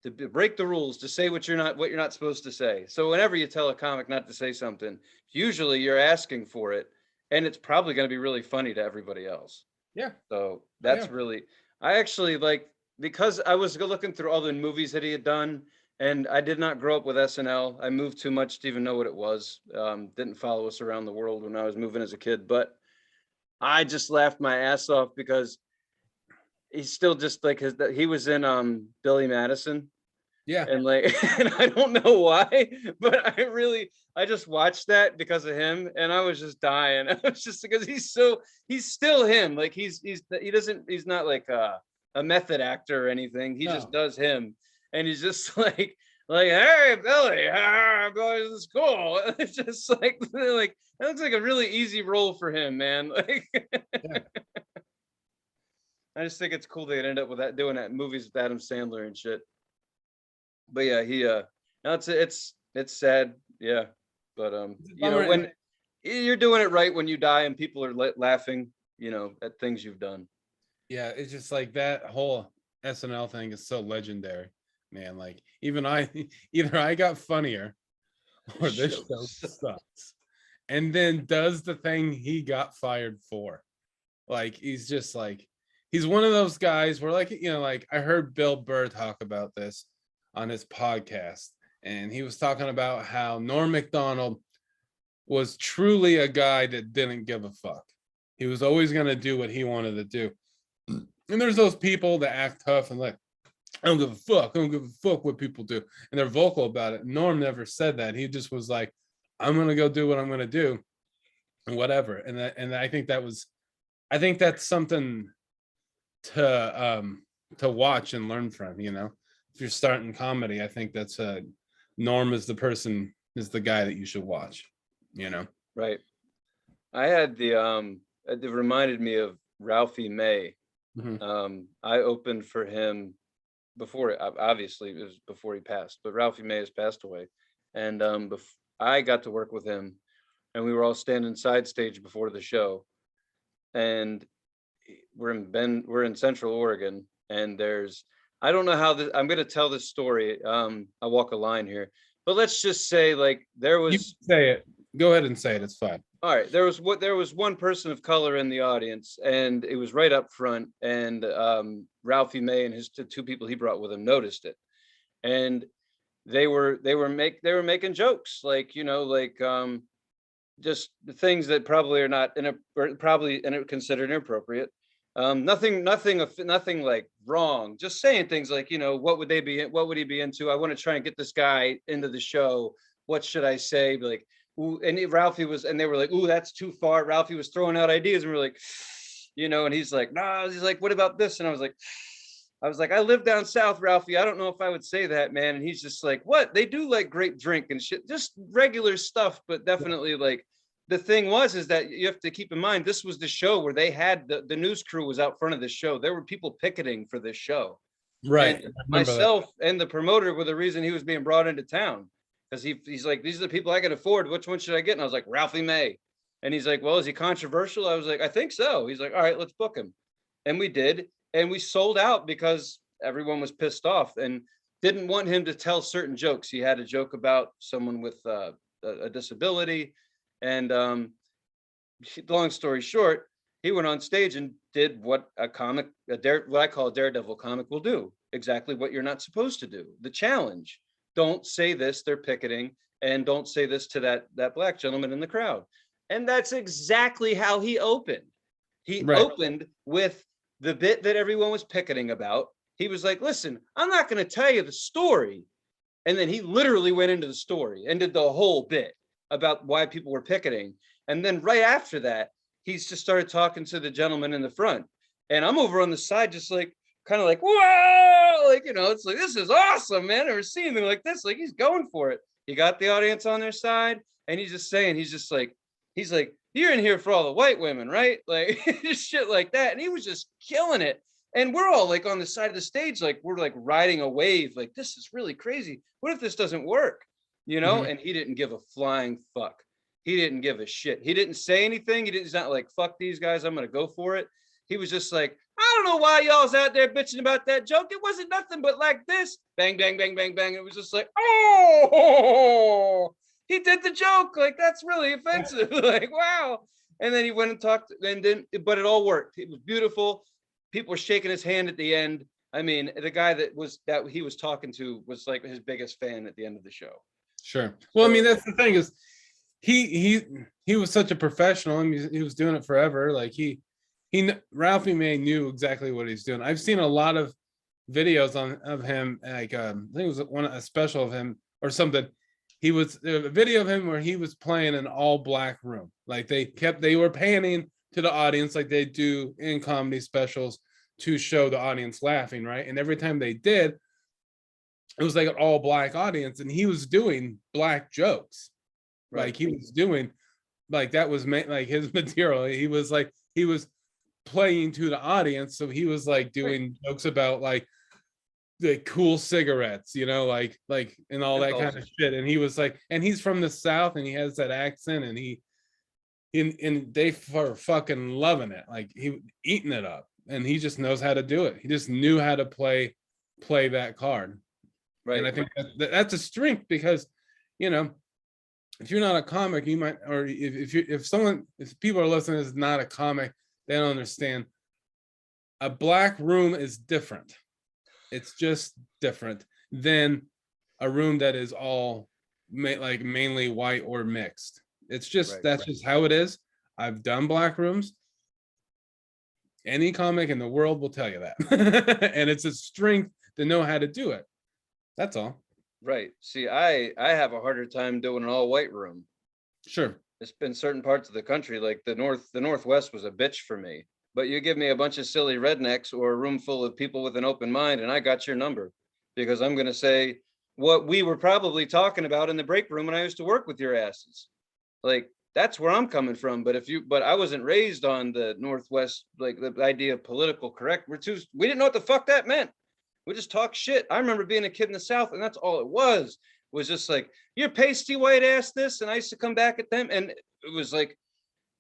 To break the rules, to say what you're not supposed to say. So whenever you tell a comic not to say something, usually you're asking for it, and it's probably going to be really funny to everybody else. Yeah. So that's really, I actually like, because I was looking through all the movies that he had done, and I did not grow up with SNL. I moved too much to even know what it was. Didn't follow us around the world when I was moving as a kid, but I just laughed my ass off because he's still just like he was in Billy Madison. Yeah. And like, and I don't know why, but I just watched that because of him, and I was just dying. I was just because he's still him. Like he's not like a method actor or anything. He just does him, and he's just like, hey Billy, I'm going to school. It's just like that looks like a really easy role for him, man. Like, Yeah. I just think it's cool they'd end up with that, doing that in movies with Adam Sandler and shit. But yeah, no, it's sad, yeah. But when you're doing it right when you die and people are laughing, at things you've done. Yeah, it's just like that whole SNL thing is so legendary, man. Like either I got funnier or this show sucks. And then does the thing he got fired for. Like he's just like, he's one of those guys where like I heard Bill Burr talk about this on his podcast, and he was talking about how Norm Mcdonald was truly a guy that didn't give a fuck. He was always going to do what he wanted to do. And there's those people that act tough and like, I don't give a fuck. I don't give a fuck what people do. And they're vocal about it. Norm never said that. He just was like, I'm going to go do what I'm going to do and whatever. And I think that's something to watch and learn from, if you're starting comedy. I think that's Norm is the guy that you should watch, Right. I had it reminded me of Ralphie May. Mm-hmm. I opened for him obviously it was before he passed, but Ralphie May has passed away. And I got to work with him, and we were all standing side stage before the show. And we're in Central Oregon, and I don't know how I'm going to tell this story. I walk a line here, but let's just say like there was. You can say it. Go ahead and say it. It's fine. All right, there was one person of color in the audience, and it was right up front. And Ralphie May and his two people he brought with him noticed it, and they were making jokes like just the things that probably are not considered inappropriate. Nothing like wrong. Just saying things like, what would he be into? I want to try and get this guy into the show. What should I say? Like, ooh, and they were like, ooh, that's too far. Ralphie was throwing out ideas, and we're like, and he's like, nah. He's like, what about this? And I was like, I live down south, Ralphie. I don't know if I would say that, man. And he's just like, what? They do like grape drink and shit, just regular stuff, but definitely like. The thing is that you have to keep in mind, this was the show where they had the news crew was out front of the show. There were people picketing for this show. Right. And myself and the promoter were the reason he was being brought into town. Because he's like, these are the people I can afford. Which one should I get? And I was like, Ralphie May. And he's like, well, is he controversial? I was like, I think so. He's like, all right, let's book him. And we did. And we sold out because everyone was pissed off and didn't want him to tell certain jokes. He had a joke about someone with a disability. And long story short, he went on stage and did what what I call a daredevil comic will do. Exactly what you're not supposed to do. The challenge. Don't say this, they're picketing, and don't say this to that black gentleman in the crowd. And that's exactly how he opened. He Right. opened with the bit that everyone was picketing about. He was like, listen, I'm not going to tell you the story. And then he literally went into the story and did the whole bit about why people were picketing. And then right after that, he's just started talking to the gentleman in the front. And I'm over on the side, just like, kind of like, whoa, like, you know, it's like, this is awesome, man. I've never seen anything like this. Like, he's going for it. He got the audience on their side. And he's just saying, he's like, you're in here for all the white women, right? Like, just shit like that. And he was just killing it. And we're all like on the side of the stage, like we're like riding a wave, like this is really crazy. What if this doesn't work? You know? And he didn't give a flying fuck. He didn't give a shit. He didn't say anything. He's not like, fuck these guys, I'm gonna go for it. He was just like, I don't know why y'all's out there bitching about that joke. It wasn't nothing but like this. Bang, bang, bang, bang, bang. It was just like, oh, he did the joke. Like, that's really offensive. Like, wow. And then he went and talked, and then, but it all worked. It was beautiful. People were shaking his hand at the end. I mean, the guy that he was talking to was like his biggest fan at the end of the show. Sure. Well, I mean, that's the thing is he was such a professional. I mean, he was doing it forever. Like Ralphie May knew exactly what he's doing. I've seen a lot of videos of him, like I think it was a special of him or something. He was a video of him where he was playing an all black room. Like they were panning to the audience like they do in comedy specials to show the audience laughing, right? And every time they did, it was like an all black audience, and he was doing black jokes. Right. Like he was doing, like that was like his material. He was playing to the audience, so he was like doing jokes about like the cool cigarettes, you know, like and all that kind of shit. And he was like, and he's from the South, and he has that accent, and and they were fucking loving it, like he eating it up, and he just knows how to do it. He just knew how to play that card, right? And I think that's a strength, because, you know, if you're not a comic, you might, or if people are listening is not a comic, they don't understand. A black room is different. It's just different than a room that is all like mainly white or mixed. It's just, that's just how it is. I've done black rooms. Any comic in the world will tell you that. And it's a strength to know how to do it. That's all. Right. See, I have a harder time doing an all white room. Sure. It's been certain parts of the country, like the Northwest was a bitch for me. But you give me a bunch of silly rednecks or a room full of people with an open mind, and I got your number, because I'm going to say what we were probably talking about in the break room when I used to work with your asses. Like, that's where I'm coming from. But I wasn't raised on the Northwest, like the idea of political correct. We didn't know what the fuck that meant. We just talk shit. I remember being a kid in the South, and that's all it was just like, you're pasty white ass this. And I used to come back at them, and it was like,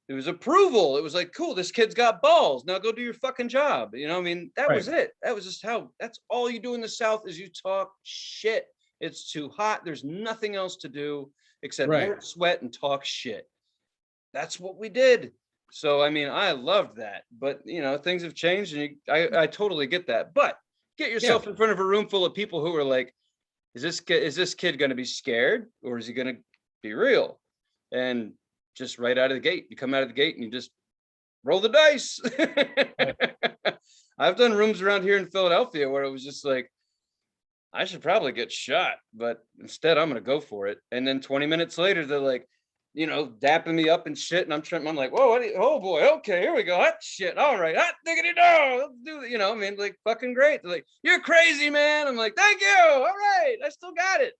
it was approval. It was like, cool, this kid's got balls. Now go do your fucking job. You know, I mean, that was it. That was just that's all you do in the South is you talk shit. It's too hot. There's nothing else to do except work, sweat, and talk shit. That's what we did. So, I mean, I loved that. But, you know, things have changed, and I totally get that. But get yourself in front of a room full of people who are like, is this kid going to be scared, or is he going to be real? And just right out of the gate, you come out of the gate and you just roll the dice. I've done rooms around here in Philadelphia where it was just like, I should probably get shot, but instead I'm going to go for it. And then 20 minutes later, they're like, you know, dapping me up and shit. And I'm like, whoa, oh boy. Okay, here we go. Hot shit. All right. Hot diggity dog. Let's do it. You know, I mean, like, fucking great. They're like, you're crazy, man. I'm like, thank you. All right. I still got it.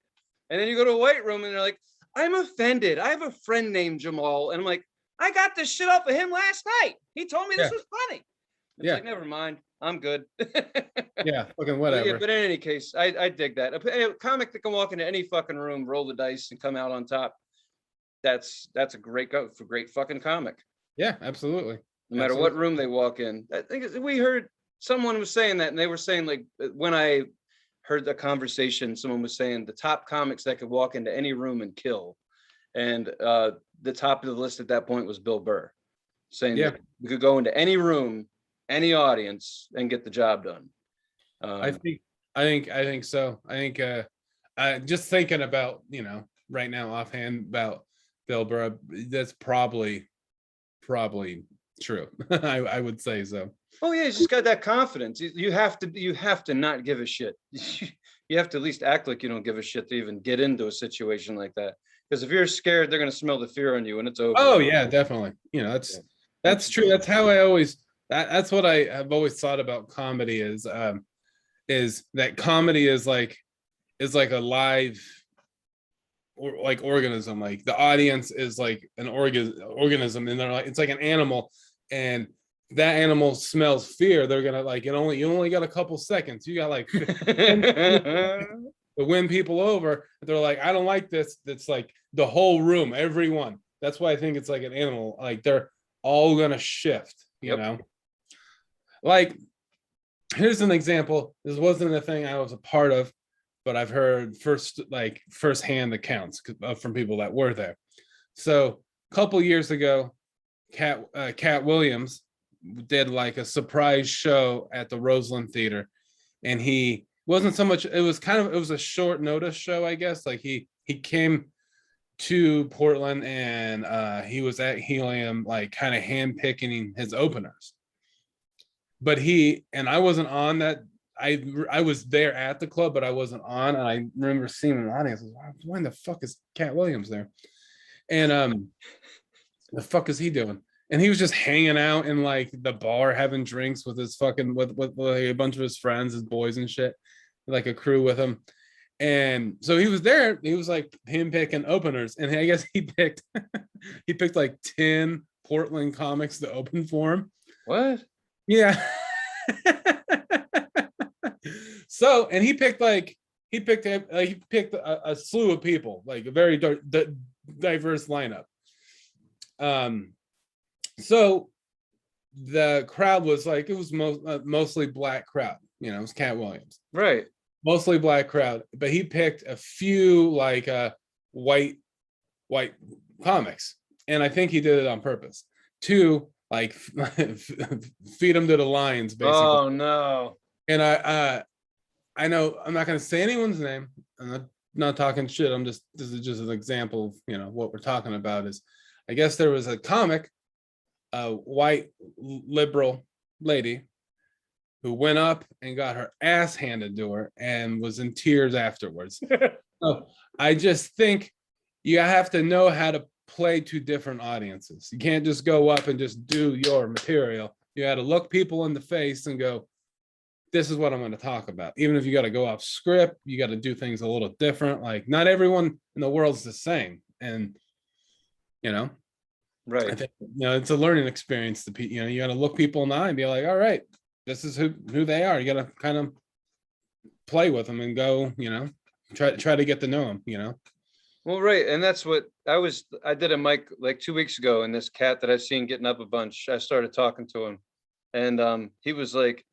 And then you go to a white room and they're like, I'm offended. I have a friend named Jamal. And I'm like, I got this shit off of him last night. He told me this was funny. It's like, never mind. I'm good. Yeah, fucking whatever. But in any case, I dig that. A comic that can walk into any fucking room, roll the dice, and come out on top. That's a great fucking comic. Yeah, absolutely. No matter what room they walk in. I think we heard someone was saying that, and they were saying, like, when I heard the conversation, someone was saying the top comics that could walk into any room and kill. And the top of the list at that point was Bill Burr, saying that we could go into any room, any audience, and get the job done. I think so. I think just thinking about, you know, right now offhand about Bill Burr. That's probably true. I would say so. Oh yeah, he's just got that confidence. You have to not give a shit. You have to at least act like you don't give a shit to even get into a situation like that. Because if you're scared, they're gonna smell the fear on you, and it's over. Oh yeah, definitely. You know, that's true. That's how I always that's what I have always thought about comedy is that comedy is like a live or like organism. Like the audience is like an organism, and they're like it's like an animal, and that animal smells fear. They're gonna like you only got a couple seconds. You got like 10 to win people over. They're like, I don't like this. That's like the whole room, everyone. That's why I think it's like an animal. Like they're all gonna shift. You know, like here's an example. This wasn't a thing I was a part of, but I've heard firsthand accounts from people that were there. So a couple years ago, Cat Williams did like a surprise show at the Roseland Theater, and he wasn't so much. It was a short notice show, I guess. Like he came to Portland, and he was at Helium, like kind of handpicking his openers. But I wasn't on that. I was there at the club, but I wasn't on. And I remember seeing an audience. Why in the fuck is Cat Williams there? And the fuck is he doing? And he was just hanging out in like the bar, having drinks with his fucking with like a bunch of his friends, his boys and shit, like a crew with him. And so he was there. He was like him picking openers, and I guess he picked like 10 Portland comics to open for him. What? Yeah. So, and he picked a slew of people, like a very diverse lineup. So the crowd was like, it was mostly black crowd, you know, it was Cat Williams. Right. Mostly black crowd, but he picked a few like white comics. And I think he did it on purpose to like feed them to the lions, basically. Oh no. And I know I'm not going to say anyone's name. I'm not talking shit. This is just an example of, you know, what we're talking about is, I guess there was a comic, a white liberal lady who went up and got her ass handed to her and was in tears afterwards. So I just think you have to know how to play to different audiences. You can't just go up and just do your material. You got to look people in the face and go, this is what I'm going to talk about. Even if you got to go off script, you got to do things a little different. Like not everyone in the world's the same. And, you know, right. I think, you know, it's a learning experience. You know, you got to look people in the eye and be like, all right, this is who they are. You got to kind of play with them and go, you know, try to get to know them, you know? Well, right. And that's what I did a mic like 2 weeks ago, and this cat that I've seen getting up a bunch, I started talking to him, and he was like,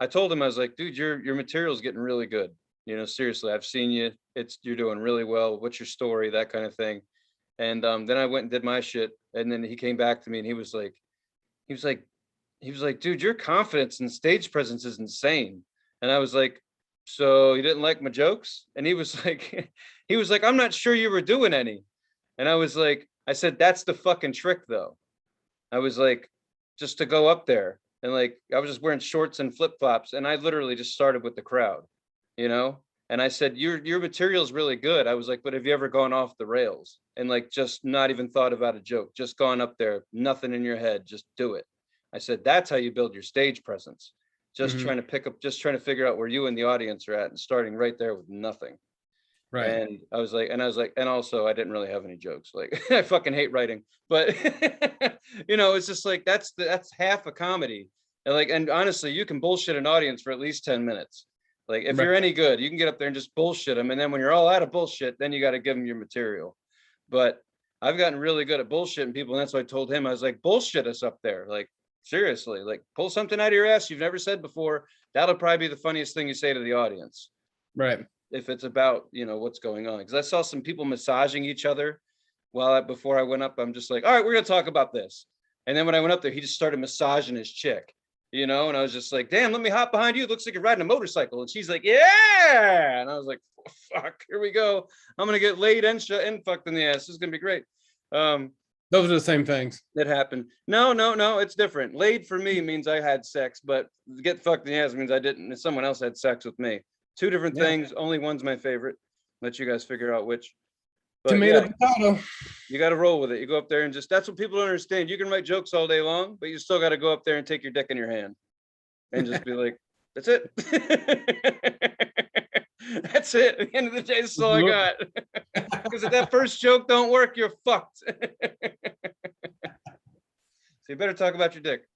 I told him, I was like, dude, your material's getting really good. You know, seriously, I've seen you. You're doing really well. What's your story? That kind of thing. And then I went and did my shit. And then he came back to me and he was like, dude, your confidence and stage presence is insane. And I was like, so you didn't like my jokes? And he was like, I'm not sure you were doing any. And I was like, I said, that's the fucking trick though. I was like, just to go up there. And like, I was just wearing shorts and flip flops. And I literally just started with the crowd, you know? And I said, your material is really good. I was like, but have you ever gone off the rails and like, just not even thought about a joke, just gone up there, nothing in your head, just do it. I said, that's how you build your stage presence. Just trying to figure out where you and the audience are at and starting right there with nothing. Right. And I was like, and also I didn't really have any jokes. Like I fucking hate writing, but you know, it's just like, that's half a comedy. And honestly, you can bullshit an audience for at least 10 minutes. Like if you're any good, you can get up there and just bullshit them. And then when you're all out of bullshit, then you got to give them your material. But I've gotten really good at bullshitting people. And that's why I told him, I was like, bullshit us up there. Like, seriously, like pull something out of your ass you've never said before. That'll probably be the funniest thing you say to the audience. Right. If it's about, you know, what's going on. Because I saw some people massaging each other before I went up. I'm just like, all right, we're going to talk about this. And then when I went up there, he just started massaging his chick, you know, and I was just like, damn, let me hop behind you. It looks like you're riding a motorcycle. And she's like, yeah. And I was like, oh, fuck, here we go. I'm going to get laid and fucked in the ass. This is going to be great. Those are the same things. That happened. No, it's different. Laid for me means I had sex, but get fucked in the ass means I didn't. Someone else had sex with me. Two different things. Only one's my favorite. Let you guys figure out which. But Tomato, yeah, potato. you got to roll with it. You go up there and just, that's what people don't understand. You can write jokes all day long, but you still got to go up there and take your dick in your hand and just be like, that's it. That's it. At the end of the day, that's all I got. Because if that first joke don't work, you're fucked. So you better talk about your dick.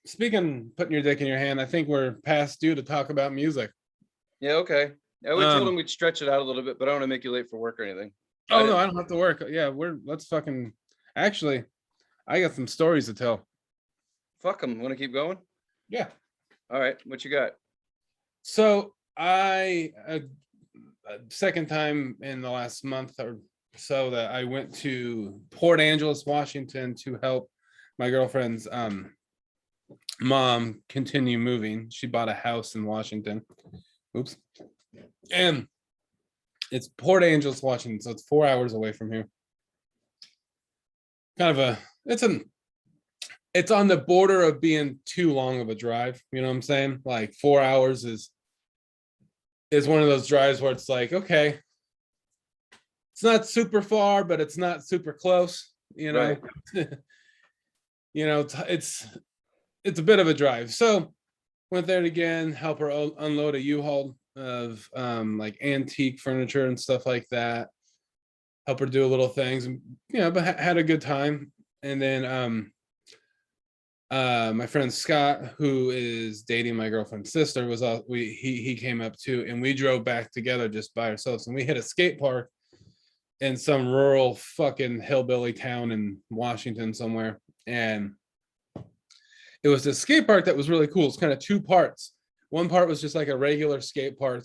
Speaking putting your dick in your hand, I think we're past due to talk about music. Yeah, okay. Yeah, we told him we'd stretch it out a little bit, but I don't want to make you late for work or anything. Oh no, I don't have to work. Yeah, let's fucking actually I got some stories to tell. Fuck them. Want to keep going? Yeah. All right. What you got? So I second time in the last month or so that I went to Port Angeles, Washington to help my girlfriend's mom continue moving. She bought a house in Washington. Oops. And it's Port Angeles, Washington, so it's 4 hours away from here. Kind of it's on the border of being too long of a drive. You know what I'm saying? Like 4 hours is one of those drives where it's like, okay, it's not super far, but it's not super close. You know, right. You know, it's a bit of a drive. So went there again, help her unload a U-Haul of like antique furniture and stuff like that. Help her do little things, and but had a good time. And then my friend Scott, who is dating my girlfriend's sister, was he came up too, and we drove back together just by ourselves, and we hit a skate park in some rural fucking hillbilly town in Washington somewhere. And it was a skate park that was really cool. It's kind of two parts. One part was just like a regular skate park,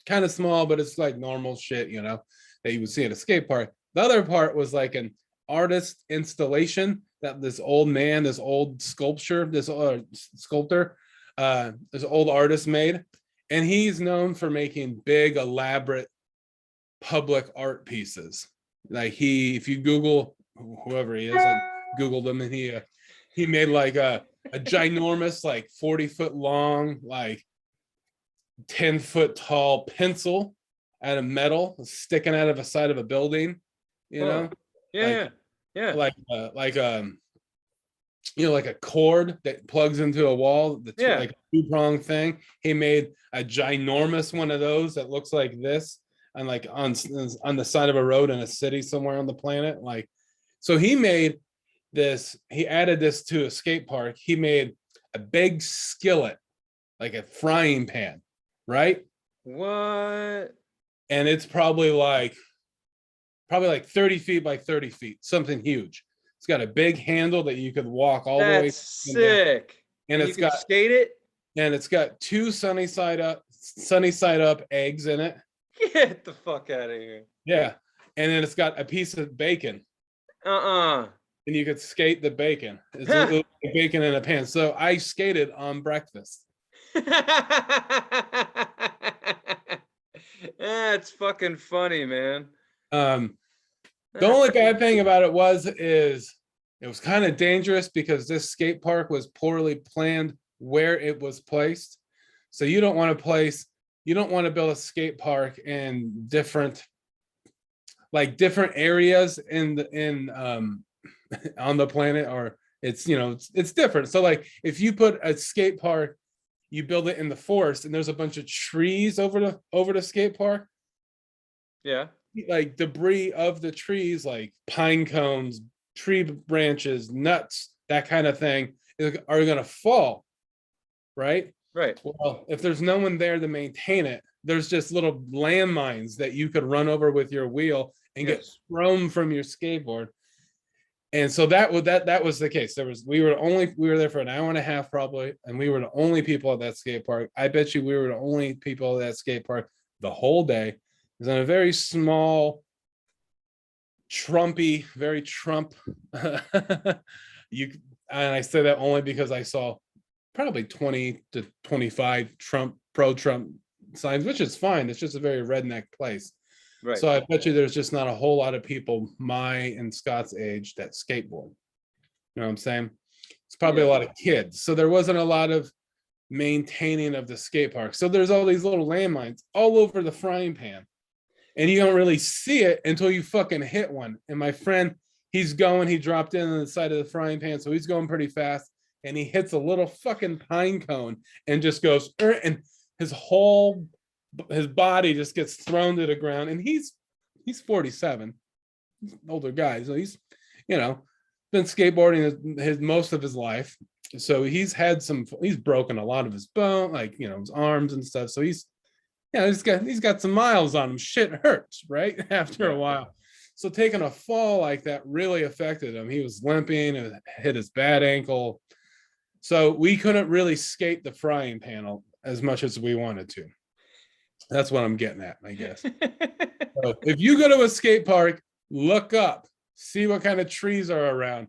kind of small, but it's like normal shit, that you would see at a skate park. The other part was like an artist installation that this old man, this old sculptor, this old artist made. And he's known for making big, elaborate public art pieces. Like if you Google whoever he is, I Googled him, and he made like a ginormous, like 40-foot long, like 10-foot tall pencil out of metal sticking out of the side of a building, Yeah. Like like a cord that plugs into a wall, like a two-prong thing. He made a ginormous one of those that looks like this, and like on the side of a road in a city somewhere on the planet. Like, so he made this, he added this to a skate park. He made a big skillet, like a frying pan, right? What? And it's probably like 30 feet by 30 feet, something huge. It's got a big handle that you could walk all the way. That's sick. And it's got skate it. And it's got two sunny side up eggs in it. Get the fuck out of here. Yeah. And then it's got a piece of bacon. And you could skate the bacon. It's a bacon in a pan. So I skated on breakfast. That's fucking funny, man. The only bad thing about it is it was kind of dangerous because this skate park was poorly planned where it was placed. So you don't want to build a skate park in different areas on the planet, or it's different. So like if you put a skate park, you build it in the forest and there's a bunch of trees over the skate park. Yeah. Like debris of the trees, like pine cones, tree branches, nuts, that kind of thing, are going to fall. Right. Well, if there's no one there to maintain it, there's just little landmines that you could run over with your wheel and get thrown from your skateboard. And so that was the case. We were there for an hour and a half probably, and we were the only people at that skate park. I bet you we were the only people at that skate park the whole day. It was on a very small, very Trump. And I say that only because I saw probably 20 to 25 pro-Trump signs, which is fine. It's just a very redneck place. Right. So I bet you there's just not a whole lot of people my and Scott's age that skateboard. You know what I'm saying? It's probably a Yeah. lot of kids. So there wasn't a lot of maintaining of the skate park. So there's all these little landmines all over the frying pan. And you don't really see it until you fucking hit one. And my friend, he dropped in on the side of the frying pan. So he's going pretty fast. And he hits a little fucking pine cone and just goes, and his body just gets thrown to the ground. And he's 47, he's an older guy. So he's, you know, been skateboarding his most of his life. So he's broken a lot of his bone, like, his arms and stuff. So he's got some miles on him. Shit hurts, right? After a while. So taking a fall like that really affected him. He was limping and hit his bad ankle. So we couldn't really skate the frying panel as much as we wanted to. That's what I'm getting at, I guess. So if you go to a skate park, look up, see what kind of trees are around.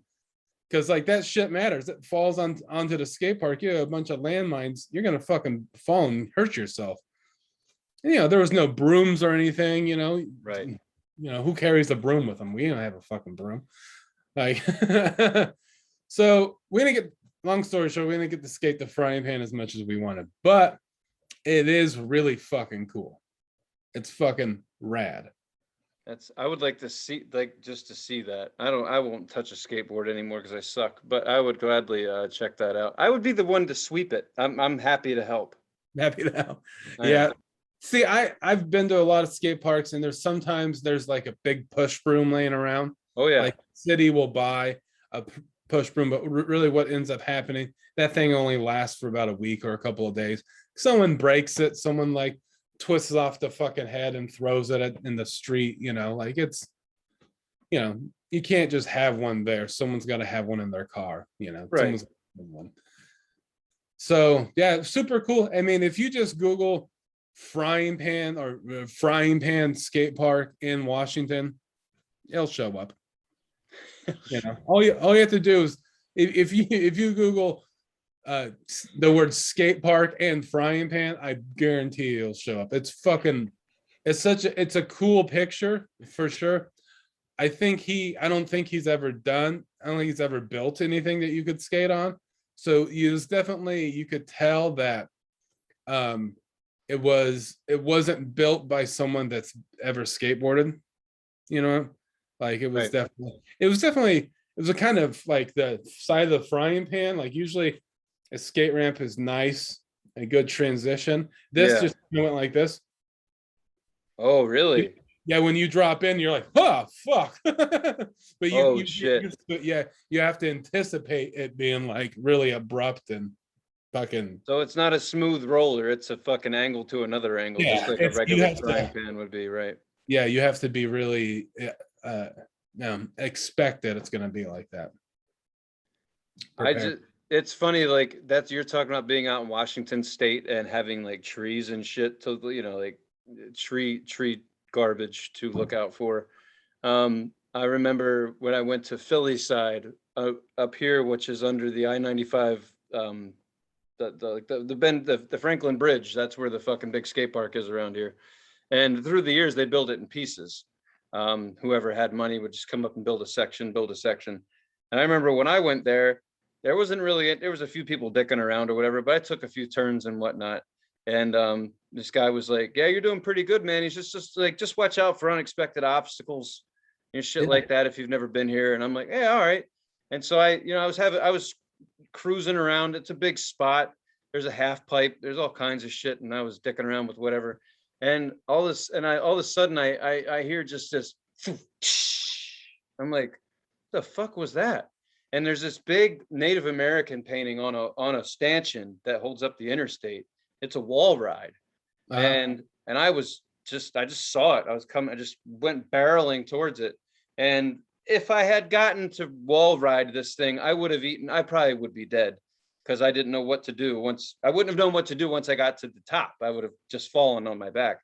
Because like that shit matters. It falls onto the skate park. You have a bunch of landmines. You're gonna fucking fall and hurt yourself. And, there was no brooms or anything. Right. Who carries a broom with them? We don't have a fucking broom. Like, so we didn't get. Long story short, we didn't get to skate the frying pan as much as we wanted, but it is really fucking cool. It's fucking rad. I would like to see, like, just to see that. I won't touch a skateboard anymore because I suck, but I would gladly check that out. I would be the one to sweep it. I'm happy to help. Happy to help. I Yeah. am. See, I've been to a lot of skate parks, and there's like a big push broom laying around. Oh yeah. Like city will buy a push broom, but really what ends up happening, that thing only lasts for about a week or a couple of days. Someone breaks it, someone like twists off the fucking head and throws it in the street, like it's, you can't just have one there. Someone's got to have one in their car, Right. Someone's one. So yeah, super cool. I mean, if you just Google frying pan skate park in Washington, it'll show up. All you have to do is if you Google the word skate park and frying pan, I guarantee it'll show up. It's a cool picture for sure. I don't think he's ever built anything that you could skate on. So you could tell that it wasn't built by someone that's ever skateboarded, like it was Right. definitely it was a kind of like the side of the frying pan. Like usually a skate ramp is nice, a good transition. This just went like this. Oh really? Yeah, when you drop in, you're like, oh fuck. But shit. you have to anticipate it being like really abrupt and fucking. So it's not a smooth roller, it's a fucking angle to another angle, just like a regular frying pan would be, right? Yeah, you have to be really expect that it's gonna be like that. It's funny, like you're talking about being out in Washington State and having like trees and shit to, like tree garbage to look out for. I remember when I went to Philly side up here, which is under the I-95, the Franklin Bridge. That's where the fucking big skate park is around here. And through the years, they built it in pieces. Whoever had money would just come up and build a section. And I remember when I went there, there was a few people dicking around or whatever, but I took a few turns and whatnot. And this guy was like, yeah, you're doing pretty good, man. He's just watch out for unexpected obstacles and shit like that if you've never been here. And I'm like, yeah, all right. And so I was cruising around. It's a big spot. There's a half pipe. There's all kinds of shit. And I was dicking around with whatever. And all of a sudden I hear just this. I'm like, the fuck was that? And there's this big Native American painting on a stanchion that holds up the interstate. It's a wall ride. And I just saw it. I just went barreling towards it. And if I had gotten to wall ride this thing, I probably would be dead because I didn't know what to do. I wouldn't have known what to do once I got to the top. I would have just fallen on my back.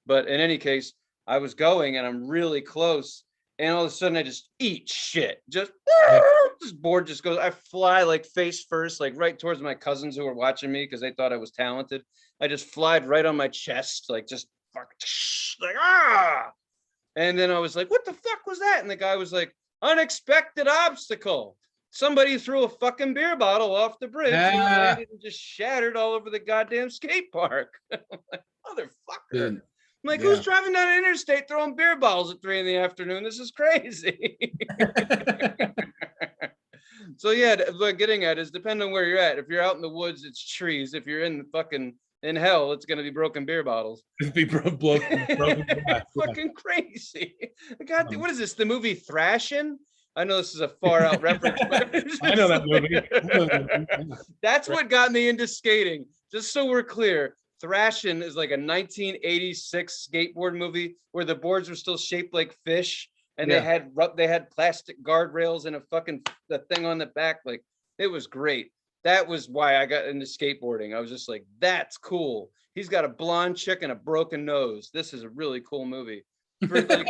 But in any case, I was going and I'm really close. And all of a sudden I just eat shit. This board just goes, I fly like face first, like right towards my cousins who were watching me because they thought I was talented. I just flied right on my chest, like just fuck, like And then I was like, what the fuck was that? And the guy was like, unexpected obstacle. Somebody threw a fucking beer bottle off the bridge and it Ah, landed and just shattered all over the goddamn skate park. I'm like, motherfucker. dude, I'm like, who's yeah. driving down an interstate throwing beer bottles at 3 PM? This is crazy. So yeah, what I'm getting at is depending on where you're at. If you're out in the woods, it's trees. If you're in the fucking in hell, it's gonna be broken beer bottles. It'd be broken glass. Yeah. Fucking crazy. God, what is this? The movie Thrashing? I know this is a far out reference, but I know that movie. I know that movie. that's what got me into skating. Just so we're clear, Thrashing is like a 1986 skateboard movie where the boards were still shaped like fish, and Yeah. they had plastic guardrails and a fucking the thing on the back. Like it was great. That was why I got into skateboarding. I was just like, that's cool. He's got a blonde chick and a broken nose. This is a really cool movie. For like,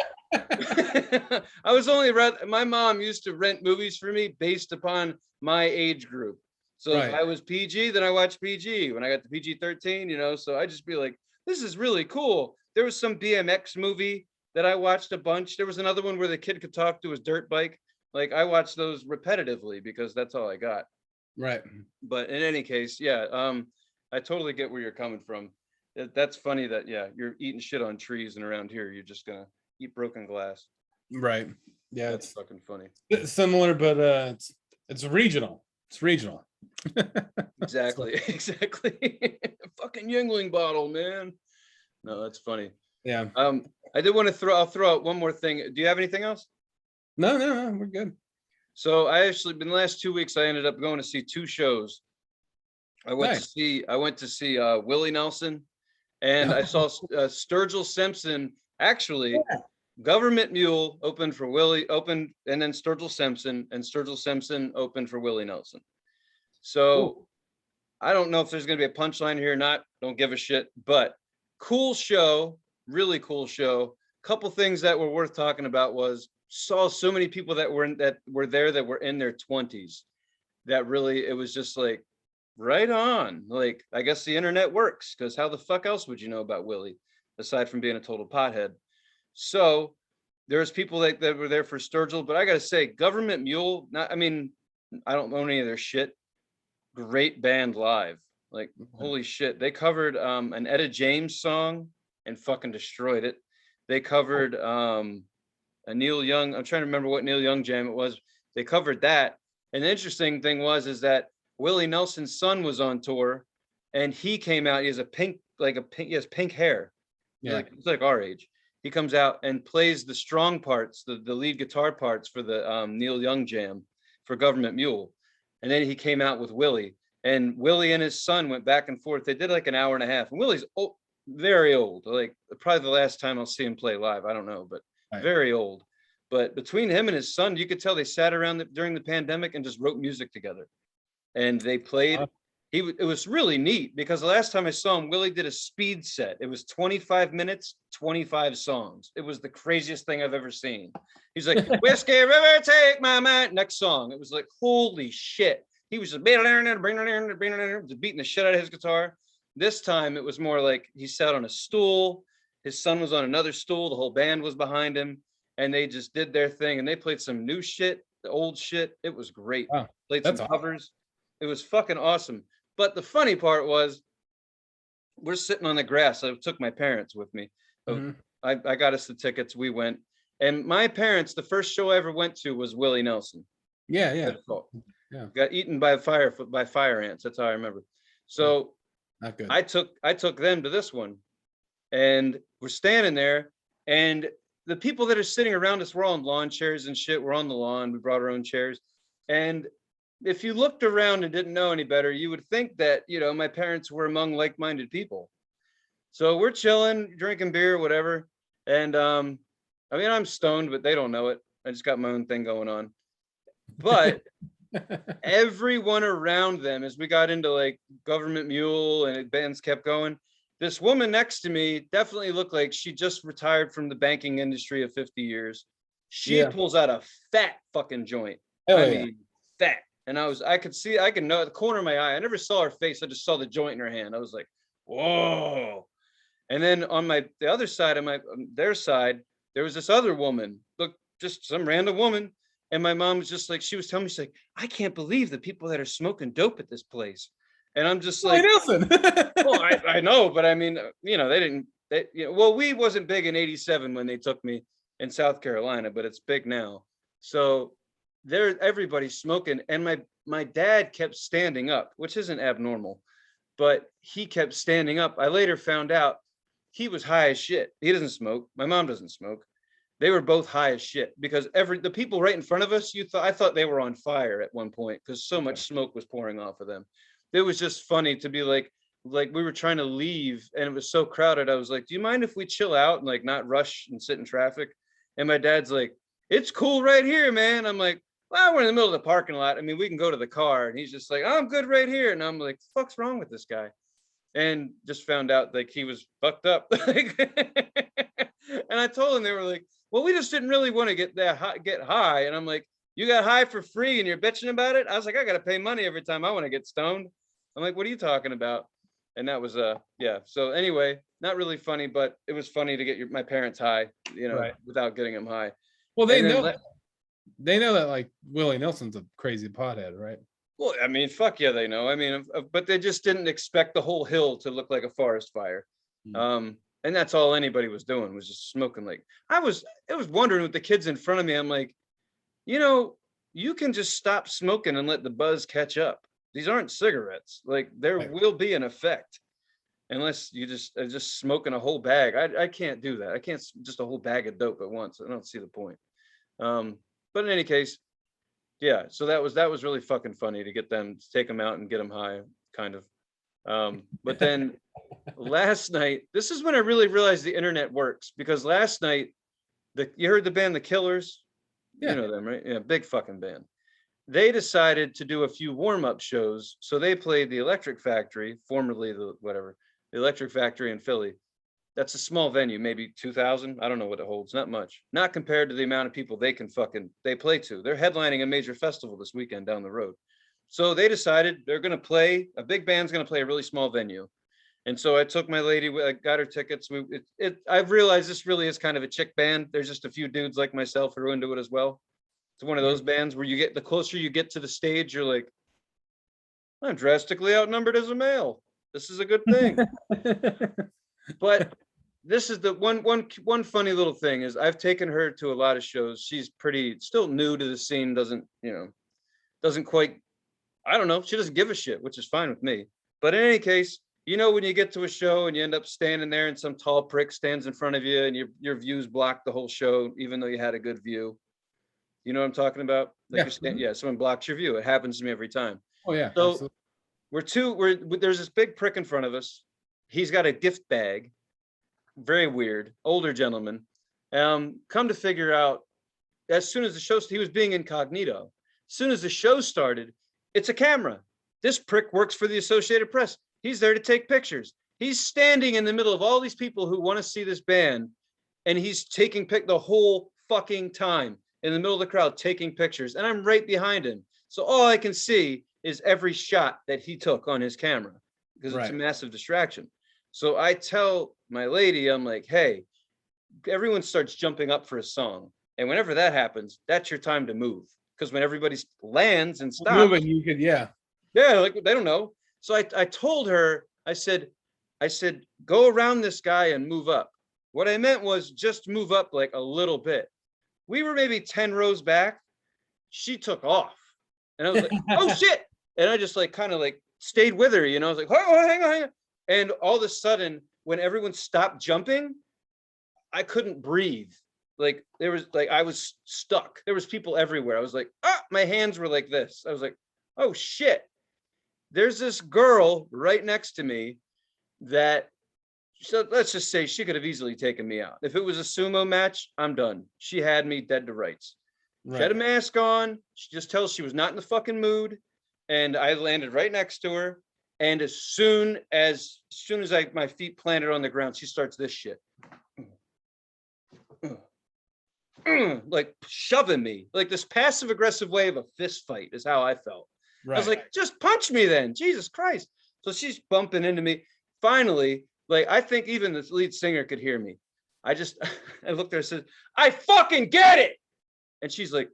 I was only my mom used to rent movies for me based upon my age group. So if Right. I was PG, then I watched PG. When I got to PG-13, so I just be like, this is really cool. There was some BMX movie that I watched a bunch. There was another one where the kid could talk to his dirt bike. Like I watched those repetitively because that's all I got. Right. But in any case, yeah, I totally get where you're coming from. That's funny that yeah, you're eating shit on trees, and around here you're just gonna eat broken glass. Right. Yeah, That's fucking funny. it's similar, but it's regional. It's regional. Exactly, exactly. Fucking Yingling bottle, man. No, that's funny. Yeah. I did want to I'll throw out one more thing. Do you have anything else? No, we're good. So I actually, in the last 2 weeks, I ended up going to see 2 shows. I went Nice. to see Willie Nelson, and I saw Sturgill Simpson. Actually, Government Mule opened for Willie, and then Sturgill Simpson, and Sturgill Simpson opened for Willie Nelson. So Cool. I don't know if there's going to be a punchline here or not. Don't give a shit. But cool show, really cool show. Couple things that were worth talking about was saw so many people that were there that were in their 20s. That really, it was just like right on. Like I guess the internet works, because how the fuck else would you know about Willie aside from being a total pothead? So there's people that were there for Sturgill, but I gotta say, Government Mule. I mean, I don't own any of their shit. Great band live. Like holy shit, they covered an Etta James song and fucking destroyed it. They covered a Neil Young. I'm trying to remember what Neil Young jam it was. They covered that. And the interesting thing is that Willie Nelson's son was on tour, and he came out. He has he has pink hair. Yeah. It's like our age. He comes out and plays the strong parts, the lead guitar parts for the Neil Young jam for Government Mule. And then he came out with Willie, and Willie and his son went back and forth. They did like an hour and a half. And Willie's old, very old, like probably the last time I'll see him play live. I don't know, but very old. But between him and his son, you could tell they sat around during the pandemic and just wrote music together. And they played. It was really neat because the last time I saw him, Willie did a speed set. It was 25 minutes, 25 songs. It was the craziest thing I've ever seen. He's like, Whiskey River, take my mind. Next song. It was like, holy shit. He was just beating the shit out of his guitar. This time it was more like he sat on a stool. His son was on another stool. The whole band was behind him. And they just did their thing. And they played some new shit, the old shit. It was great. Wow. Played some covers. It was fucking awesome. But the funny part was, we're sitting on the grass. I took my parents with me. Mm-hmm. I got us the tickets. We went. And my parents, the first show I ever went to was Willie Nelson. Yeah. Got eaten by fire ants. That's how I remember. So not good. I took them to this one. And we're standing there. And the people that are sitting around us, we're all in lawn chairs and shit. We're on the lawn. We brought our own chairs. And if you looked around and didn't know any better, you would think that, my parents were among like-minded people. So we're chilling, drinking beer, whatever. And I'm stoned, but they don't know it. I just got my own thing going on. But everyone around them, as we got into like Government Mule and bands kept going, this woman next to me definitely looked like she just retired from the banking industry of 50 years. She pulls out a fat fucking joint. Mean, fat. And I could know at the corner of my eye. I never saw her face. I just saw the joint in her hand. I was like, whoa. And then on the other side of their side there was this other woman, look, just some random woman. And my mom was just like, she was telling me, she's like, I can't believe the people that are smoking dope at this place. And I'm just Willie like, Nelson. well, I know, but I mean, they didn't, well, weed wasn't big in 87 when they took me in South Carolina, but it's big now. So everybody's smoking. And my dad kept standing up, which isn't abnormal, but he kept standing up. I later found out he was high as shit. He doesn't smoke. My mom doesn't smoke. They were both high as shit because the people right in front of us, I thought they were on fire at one point because so much smoke was pouring off of them. It was just funny to be like we were trying to leave and it was so crowded. I was like, do you mind if we chill out and like not rush and sit in traffic? And my dad's like, it's cool right here, man. I'm like, well, we're in the middle of the parking lot. I mean, we can go to the car. And he's just like, I'm good right here. And I'm like, fuck's wrong with this guy? And just found out like he was fucked up. And I told him, they were like, well, we just didn't really want to get high. And I'm like, you got high for free and you're bitching about it? I was like, I got to pay money every time I want to get stoned. I'm like, what are you talking about? And that was, yeah. So anyway, not really funny, but it was funny to get my parents high, Right. without getting them high. Well, they know that like Willie Nelson's a crazy pothead, right? Well, I mean, fuck yeah, they know. I mean, but they just didn't expect the whole hill to look like a forest fire. And that's all anybody was doing was just smoking. Like I was wondering with the kids in front of me, I'm like, you can just stop smoking and let the buzz catch up. These aren't cigarettes. Like there will be an effect unless you just are just smoking a whole bag. I can't do that. I can't just a whole bag of dope at once. I don't see the point. But in any case, yeah, so that was really fucking funny to take them out and get them high, kind of. But then last night, this is when I really realized the internet works, because last night, you heard the band The Killers? Yeah. You know them, right? Yeah, big fucking band. They decided to do a few warm-up shows. So they played the Electric Factory, formerly the Electric Factory in Philly. That's a small venue, maybe 2,000. I don't know what it holds, not much. Not compared to the amount of people they play to. They're headlining a major festival this weekend down the road. So they decided they're going to play, a big band's going to play a really small venue. And so I took my lady, I got her tickets. I've realized this really is kind of a chick band. There's just a few dudes like myself who are into it as well. It's one of those bands where the closer you get to the stage, you're like, I'm drastically outnumbered as a male. This is a good thing. But this is the one funny little thing is I've taken her to a lot of shows. She's still new to the scene, doesn't quite, I don't know. She doesn't give a shit, which is fine with me. But in any case, when you get to a show and you end up standing there and some tall prick stands in front of you and your views block the whole show, even though you had a good view. You know what I'm talking about? Like someone blocks your view. It happens to me every time. Oh yeah. So there's this big prick in front of us. He's got a gift bag. Very weird. Older gentleman. Come to figure out, as soon as the show, he was being incognito. As soon as the show started, it's a camera. This prick works for the Associated Press. He's there to take pictures. He's standing in the middle of all these people who want to see this band, and he's taking the whole fucking time in the middle of the crowd taking pictures, and I'm right behind him. So all I can see is every shot that he took on his camera, because it's a massive distraction. So I tell my lady, I'm like, hey, everyone starts jumping up for a song. And whenever that happens, that's your time to move. Because when everybody lands and stops, moving, you could, yeah, like they don't know. So I told her, I said, go around this guy and move up. What I meant was just move up like a little bit. We were maybe 10 rows back. She took off. And I was like, oh shit. And I just kind of stayed with her, I was like, oh, hang on. And all of a sudden, when everyone stopped jumping, I couldn't breathe. I was stuck. There was people everywhere. I was like, my hands were like this. I was like, oh shit. There's this girl right next to me that, so let's just say she could have easily taken me out. If it was a sumo match, I'm done. She had me dead to rights. Right. She had a mask on. She just tells she was not in the fucking mood. And I landed right next to her. And as soon as my feet planted on the ground, she starts this shit. Like shoving me. Like this passive aggressive way of a fist fight is how I felt. Right. I was like, just punch me then. Jesus Christ. So she's bumping into me. Finally, I think even the lead singer could hear me. I just, I looked at her and said, I fucking get it. And she's like,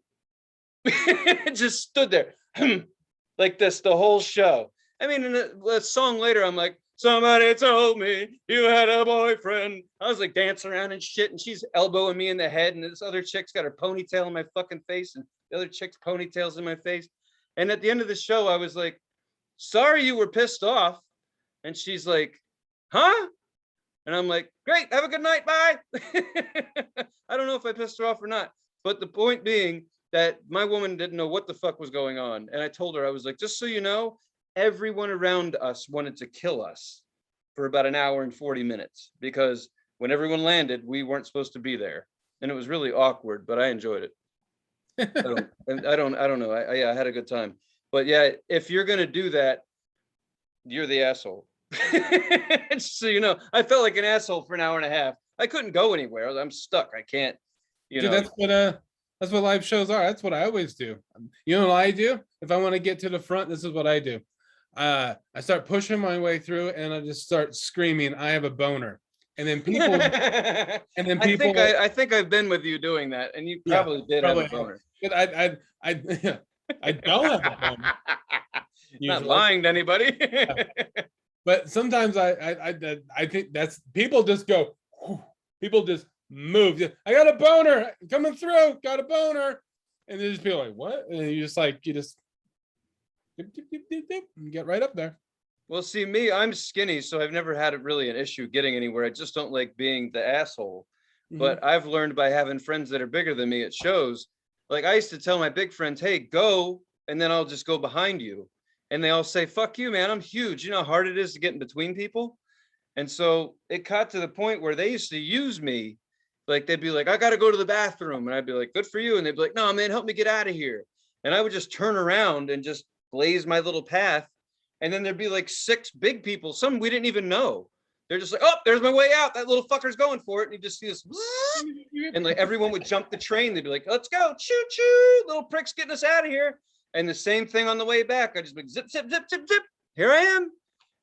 just stood there like this the whole show. I mean, in a song later, I'm like, somebody told me you had a boyfriend. I was like dancing around and shit, and she's elbowing me in the head, and this other chick's got her ponytail in my fucking face, and the other chick's ponytail's in my face. And at the end of the show, I was like, sorry you were pissed off. And she's like, huh? And I'm like, great, have a good night, bye. I don't know if I pissed her off or not. But the point being that my woman didn't know what the fuck was going on. And I told her, I was like, just so you know, everyone around us wanted to kill us for about an hour and 40 minutes because when everyone landed, we weren't supposed to be there. And it was really awkward, but I enjoyed it. I don't know. I had a good time. But yeah, if you're going to do that, you're the asshole. So, you know, I felt like an asshole for an hour and a half. I couldn't go anywhere. I'm stuck. I can't, you Dude, know. that's what live shows are. That's what I always do. You know what I do? If I want to get to the front, this is what I do. I start pushing my way through and I just start screaming, I have a boner. And then people I think I've been with you doing that, and you probably did have a boner. I don't have a boner. Not lying to anybody. But sometimes I think that's people just go, people just move. I got a boner coming through, got a boner. And they just be like, what? And you just get right up there. Well, see, me, I'm skinny, so I've never had really an issue getting anywhere. I just don't like being the asshole. But I've learned by having friends that are bigger than me at shows. Like I used to tell my big friends, hey, go, and then I'll just go behind you. And they all say, fuck you, man, I'm huge. You know how hard it is to get in between people? And so it got to the point where they used to use me. Like they'd be like, I got to go to the bathroom. And I'd be like, good for you. And they'd be like, no, man, help me get out of here. And I would just turn around and just blaze my little path. And then there'd be like 6 big people, some we didn't even know. They're just like, oh, there's my way out. That little fucker's going for it. And you just see this, and like everyone would jump the train. They'd be like, let's go, choo choo, little prick's getting us out of here. And the same thing on the way back. I just like zip, zip, zip, zip, zip. Here I am.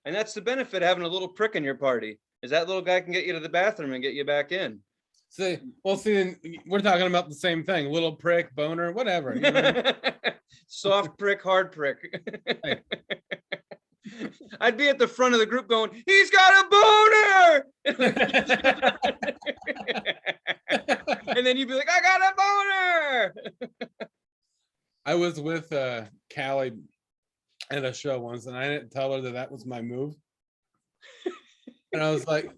And that's the benefit of having a little prick in your party, is that little guy can get you to the bathroom and get you back in. See, we're talking about the same thing. Little prick, boner, whatever. You know? Soft prick, hard prick. I'd be at the front of the group going, he's got a boner. And then you'd be like, I got a boner. I was with Callie at a show once, and I didn't tell her that was my move. And I was like,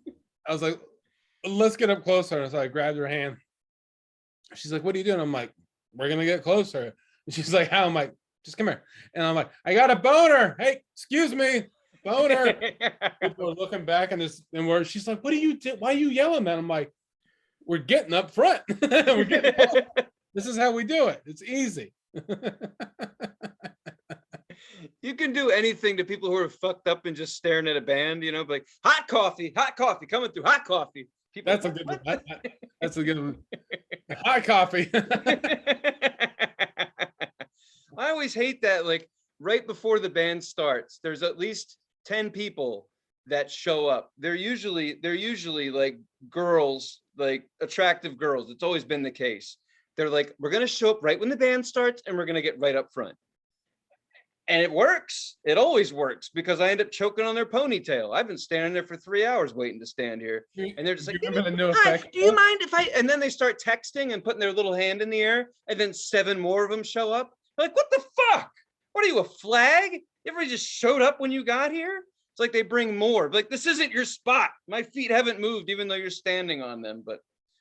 let's get up closer. And so I grabbed her hand. She's like, what are you doing? I'm like, we're gonna get closer. And she's like, how? I'm like, just come here. And I'm like, I got a boner. Hey, excuse me, boner. People are looking back and she's like, what are you do? Why are you yelling that? I'm like, we're getting up front. We're getting this is how we do it. It's easy. You can do anything to people who are fucked up and just staring at a band, you know, like hot coffee coming through, hot coffee. People that's a good one. That's a good one. Hot coffee. I always hate that, like right before the band starts, there's at least 10 people that show up. They're usually like girls, like attractive girls. It's always been the case. They're like, we're going to show up right when the band starts and we're going to get right up front. And it works. It always works because I end up choking on their ponytail. I've been standing there for 3 hours waiting to stand here. And they're just like, do you mind if I, and then they start texting and putting their little hand in the air. And then 7 more of them show up. Like, what the fuck? What are you, a flag? Everybody just showed up when you got here? It's like they bring more. Like, this isn't your spot. My feet haven't moved even though you're standing on them, but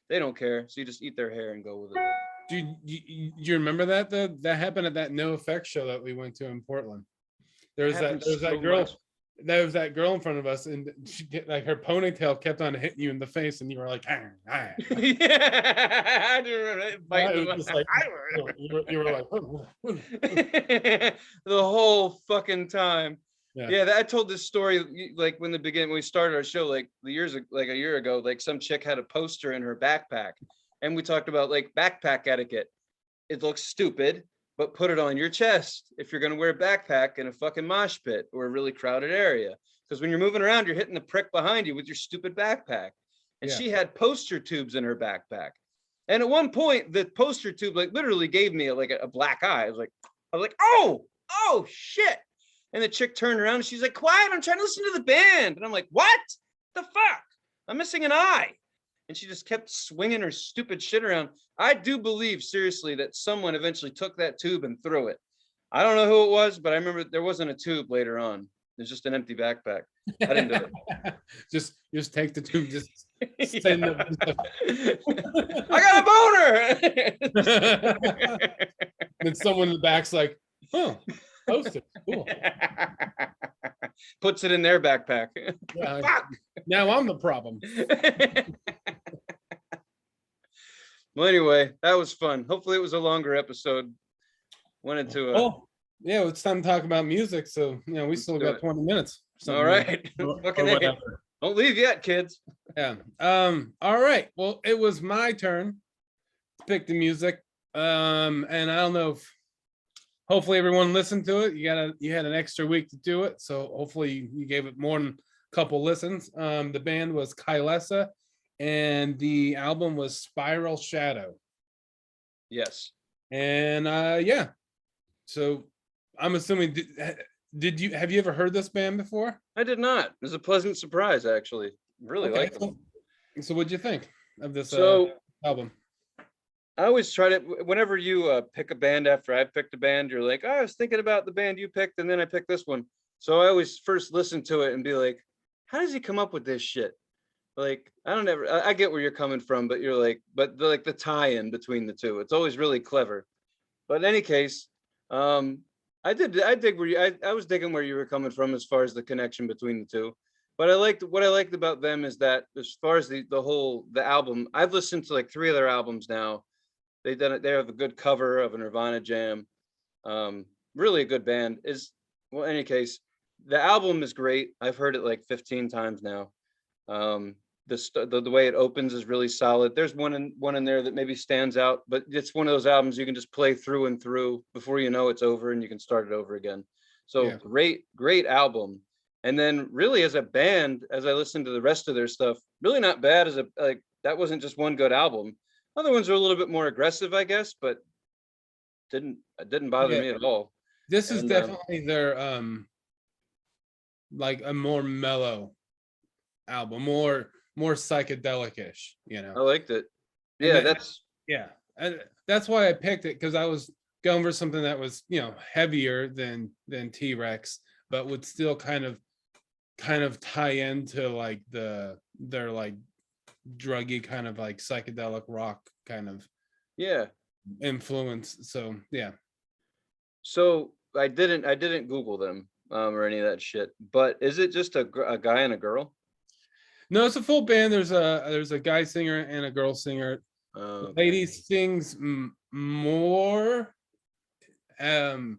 they don't care. So you just eat their hair and go with it. Do you remember that that happened at that No Effects show that we went to in Portland? There was that girl in front of us, and she like her ponytail kept on hitting you in the face, and you were like, yeah, I do remember you were like, the whole fucking time. Yeah, I told this story like when we started our show, like a year ago, like some chick had a poster in her backpack. And we talked about like backpack etiquette. It looks stupid, but put it on your chest if you're going to wear a backpack in a fucking mosh pit or a really crowded area. Because when you're moving around, you're hitting the prick behind you with your stupid backpack. and Yeah. she had poster tubes in her backpack. And at one point, the poster tube like literally gave me like a black eye. I was like, oh shit. And the chick turned around and she's like, quiet, I'm trying to listen to the band. And I'm like, what the fuck? I'm missing an eye. And she just kept swinging her stupid shit around. I do believe seriously that someone eventually took that tube and threw it. I don't know who it was, but I remember there wasn't a tube later on. There's just an empty backpack. I didn't do it. just take the tube, just send Yeah. the I got a boner. then someone in the back's like, oh, poster, cool. Puts it in their backpack. Yeah, Fuck. now I'm the problem. Well, anyway, that was fun. Hopefully it was a longer episode. Wanted to Oh, yeah, it's time to talk about music. So, we still do got it. 20 minutes. All right. Or Fucking A. whatever. Don't leave yet, kids. Yeah. All right. Well, it was my turn to pick the music. And I don't know if hopefully everyone listened to it. You had an extra week to do it. So hopefully you gave it more than a couple listens. The band was Kylesa and the album was Spiral Shadow. Yes. And yeah. So I'm assuming have you ever heard this band before? I did not. It was a pleasant surprise, actually. Really Okay, liked them. So what'd you think of this So album? I always try to, whenever you pick a band after I picked a band, you're like, oh, I was thinking about the band you picked, and then I picked this one. So I always first listen to it and be like, how does he come up with this shit? Like, I get where you're coming from, but you're like, but the tie-in between the two, it's always really clever. But in any case, I dig where I was digging where you were coming from as far as the connection between the two. But what I liked about them is that as far as the album, I've listened to like 3 of their albums now. They have a good cover of a Nirvana jam. Really a good band. In any case, the album is great. I've heard it like 15 times now. The way it opens is really solid. There's one in there that maybe stands out, but it's one of those albums you can just play through and through before you know it's over, and you can start it over again. So yeah. Great album. And then really as a band, as I listened to the rest of their stuff, really not bad that wasn't just one good album. Other ones are a little bit more aggressive, I guess, but it didn't bother me at all. This is definitely their like a more mellow album, more psychedelic-ish, I liked it. Yeah, that's why I picked it, because I was going for something that was heavier than T-Rex, but would still kind of tie into like their like druggy kind of like psychedelic rock kind of influence. So yeah. So I didn't Google them or any of that shit. But is it just a guy and a girl? No, it's a full band. There's a guy singer and a girl singer. The lady sings more on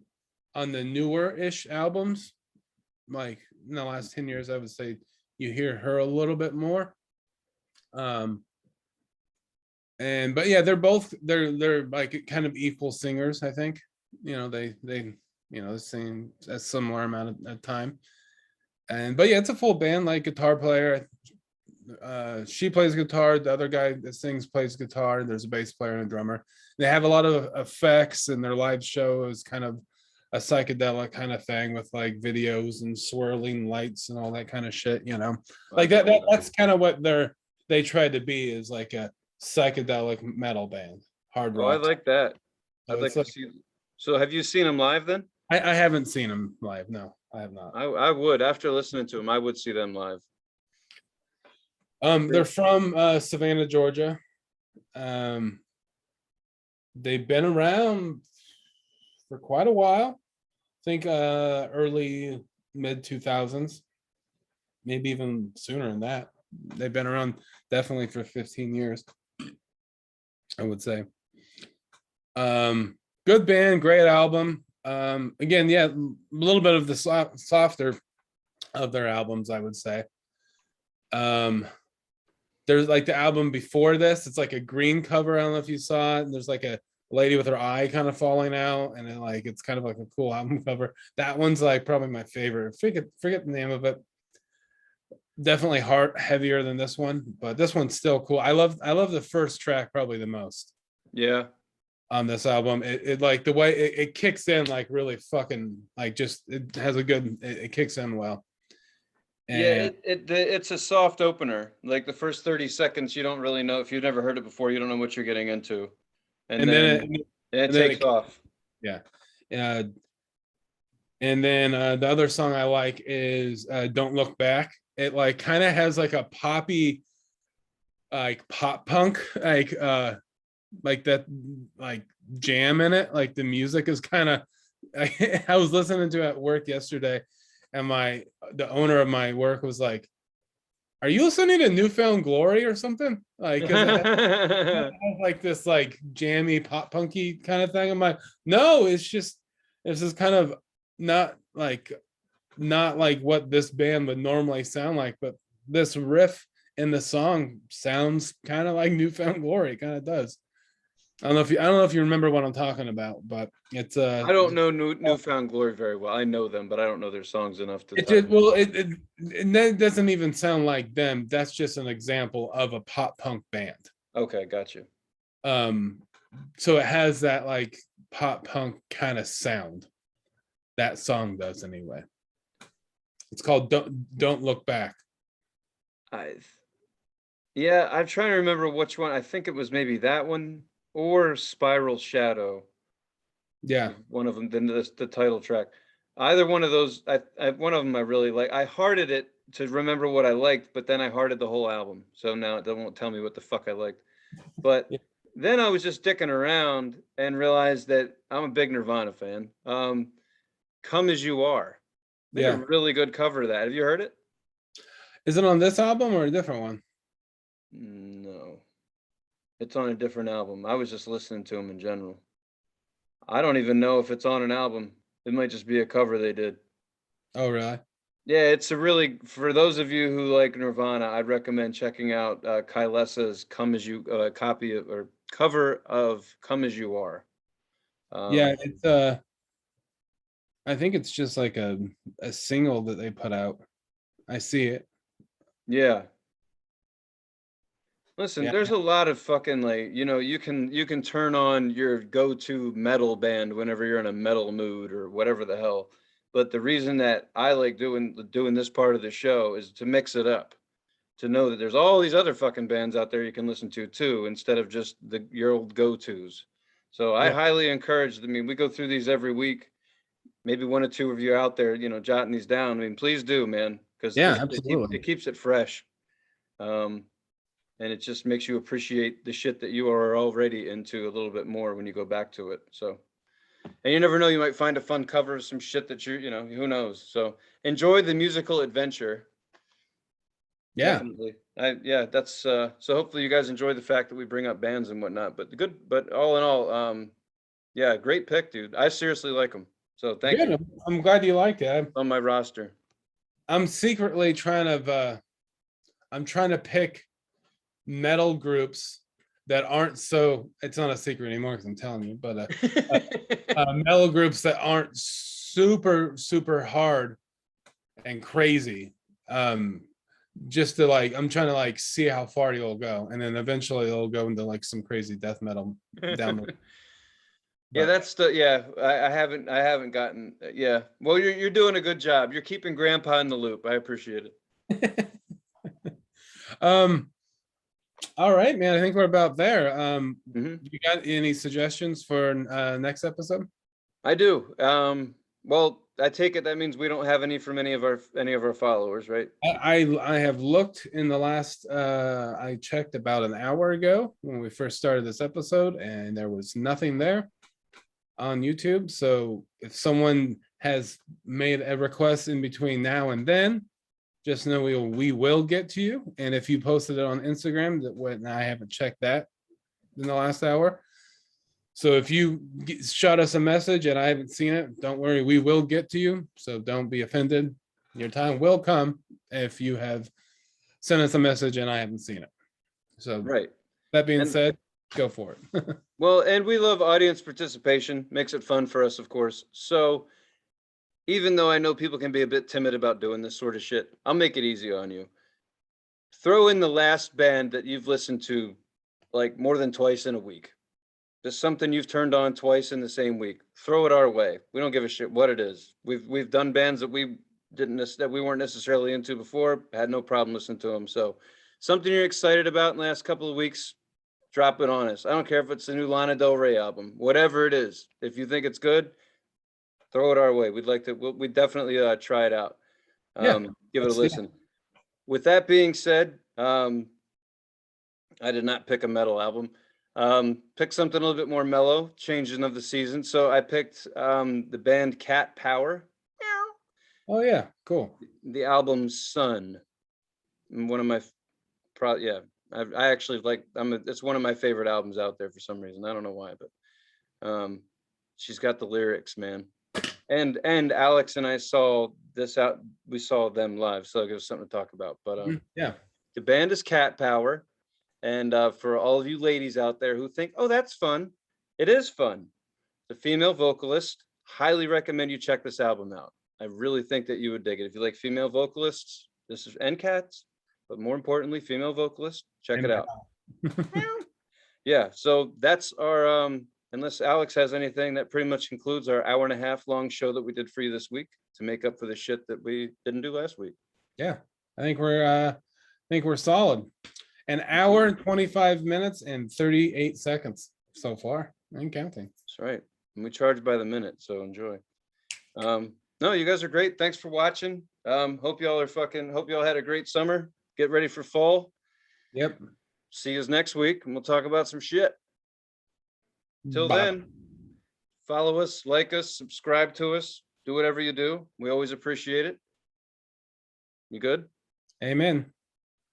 the newer-ish albums. Like in the last 10 years, I would say you hear her a little bit more. But yeah, they're like kind of equal singers, I think. They sing a similar amount of time. But yeah, it's a full band, like guitar player. She plays guitar, the other guy that sings plays guitar, there's a bass player and a drummer. They have a lot of effects, and their live show is kind of a psychedelic kind of thing with like videos and swirling lights and all that kind of shit, like that's kind of what they tried to be, is like a psychedelic metal band, hard rock. I like that. So I'd like to see. So have you seen them live then? I haven't seen them live. No, I have not. I would, after listening to them, I would see them live. They're from Savannah, Georgia. They've been around for quite a while. I think early mid 2000s, maybe even sooner than that. They've been around definitely for 15 years, I would say. Good band, great album. Again, yeah, a little bit of the softer of their albums, I would say. There's like the album before this, it's like a green cover. I don't know if you saw it. And there's like a lady with her eye kind of falling out, and then like it's kind of like a cool album cover. That one's like probably my favorite. Forget the name of it. Definitely heavier than this one, but this one's still cool. I love the first track probably the most Yeah. on this album. It like the way it kicks in like really fucking like just it has a good it kicks in well. Yeah, And it's a soft opener. Like the first 30 seconds, you don't really know if you've never heard it before, you don't know what you're getting into. And and then then it, it and then takes it off. yeah. Uh and then the other song I like is Don't Look Back. It like kind of has like a poppy like pop punk like that like jam in it. Like the music is kind of I was listening to it at work yesterday, and the owner of my work was like, "Are you listening to Newfound Glory or something?" Like, because it has like this like jammy pop punky kind of thing. I'm like, no, it's just kind of not like not like what this band would normally sound like, but this riff in the song sounds kind of like Newfound Glory. It kind of does. I don't know if you remember what I'm talking about, but it's I don't know Newfound Glory very well. I know them, but I don't know their songs enough to it tell just you. well it that doesn't even sound like them. That's just an example of a pop punk band. Okay, got you. Um, so it has that like pop punk kind of sound. That song does anyway. It's called Don't Look Back. I Yeah, I'm trying to remember which one. I think it was maybe that one or Spiral Shadow. Yeah, One of them, then the title track. Either one of those, one of them I really like. I hearted it to remember what I liked, but then I hearted the whole album. So now it won't tell me what the fuck I liked. But yeah, then I was just dicking around and realized that I'm a big Nirvana fan. Come As You Are. They did a yeah. really good cover of that. Have you heard it? Is it on this album or a different one? No, it's on a different album. I was just listening to them in general. I don't even know if it's on an album. It might just be a cover they did. Oh, really? Yeah, it's a really for those of you who like Nirvana, I'd recommend checking out Kylesa's "Come As You" copy of, or cover of "Come As You Are." Yeah, Um, it's I think it's just like a single that they put out. I see it. yeah, listen, Yeah, there's a lot of fucking like you can turn on your go-to metal band whenever you're in a metal mood or whatever the hell. But the reason that I like doing this part of the show is to mix it up, to know that there's all these other fucking bands out there you can listen to too, instead of just your old go-tos. So I yeah, highly encourage. I mean, we go through these every week. Maybe one or two of you out there, jotting these down. I mean, please do, man, because yeah, it absolutely. keeps it fresh, um, and it just makes you appreciate the shit that you are already into a little bit more when you go back to it. So, and you never know, you might find a fun cover of some shit that who knows. So enjoy the musical adventure. Yeah, Definitely. Yeah, that's so hopefully you guys enjoy the fact that we bring up bands and whatnot. But all in all, yeah, great pick, dude. I seriously like them. So thank good. you. I'm glad you liked it. On my roster. I'm secretly trying to I'm trying to pick metal groups that aren't so. It's not a secret anymore because I'm telling you, but metal groups that aren't super hard and crazy. Um, just to like, I'm trying to like see how far it'll go, and then eventually it'll go into like some crazy death metal down the. Yeah, But I haven't gotten yeah. Well, you're doing a good job. You're keeping Grandpa in the loop. I appreciate it. um, all right, man. I think we're about there. Hmm. You got any suggestions for next episode? I do. Well, I take it that means we don't have any from any of our followers, right? I have looked in the last I checked about an hour ago when we first started this episode, and there was nothing there on YouTube. So if someone has made a request in between now and then, just know we will get to you. And if you posted it on Instagram, that when I haven't checked that in the last hour. So if you shot us a message and I haven't seen it, don't worry, we will get to you. So don't be offended. Your time will come if you have sent us a message and I haven't seen it. So Right. that being And said, go for it. well, and we love audience participation. Makes it fun for us, of course. So even though I know people can be a bit timid about doing this sort of shit, I'll make it easy on you. throw in the last band that you've listened to like more than twice in a week. Just something you've turned on twice in the same week. Throw it our way. We don't give a shit what it is. We've done bands that we weren't necessarily into before. Had no problem listening to them. So something you're excited about in the last couple of weeks, drop it on us. I don't care if it's the new Lana Del Rey album, whatever it is. If you think it's good, throw it our way. We'd like to. We'd definitely try it out. Give it a listen. With that being said, I did not pick a metal album. Pick something a little bit more mellow, changing of the season. So I picked the band Cat Power. Oh yeah, cool. The album Sun. One of my I actually like it's one of my favorite albums out there for some reason. I don't know why, but she's got the lyrics, man. And Alex and I saw this out. We saw them live, so it gives something to talk about. But yeah, the band is Cat Power. And for all of you ladies out there who think, oh, that's fun, it is fun. The female vocalist, highly recommend you check this album out. I really think that you would dig it. If you like female vocalists, this is and cats, but more importantly, female vocalists, check it out. Yeah, so that's our, unless Alex has anything, that pretty much concludes our 1.5 hour long show that we did for you this week to make up for the shit that we didn't do last week. Yeah, I think we're solid. 1 hour and 25 minutes and 38 seconds so far, and counting. That's right. And we charge by the minute, so enjoy. No, you guys are great. Thanks for watching. Hope y'all had a great summer. Get ready for fall. Yep. See you next week, and we'll talk about some shit. Till then, follow us, like us, subscribe to us, do whatever you do. We always appreciate it. You good? Amen.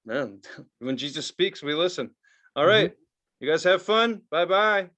Man, when Jesus speaks, we listen. All right. You guys have fun. Bye-bye.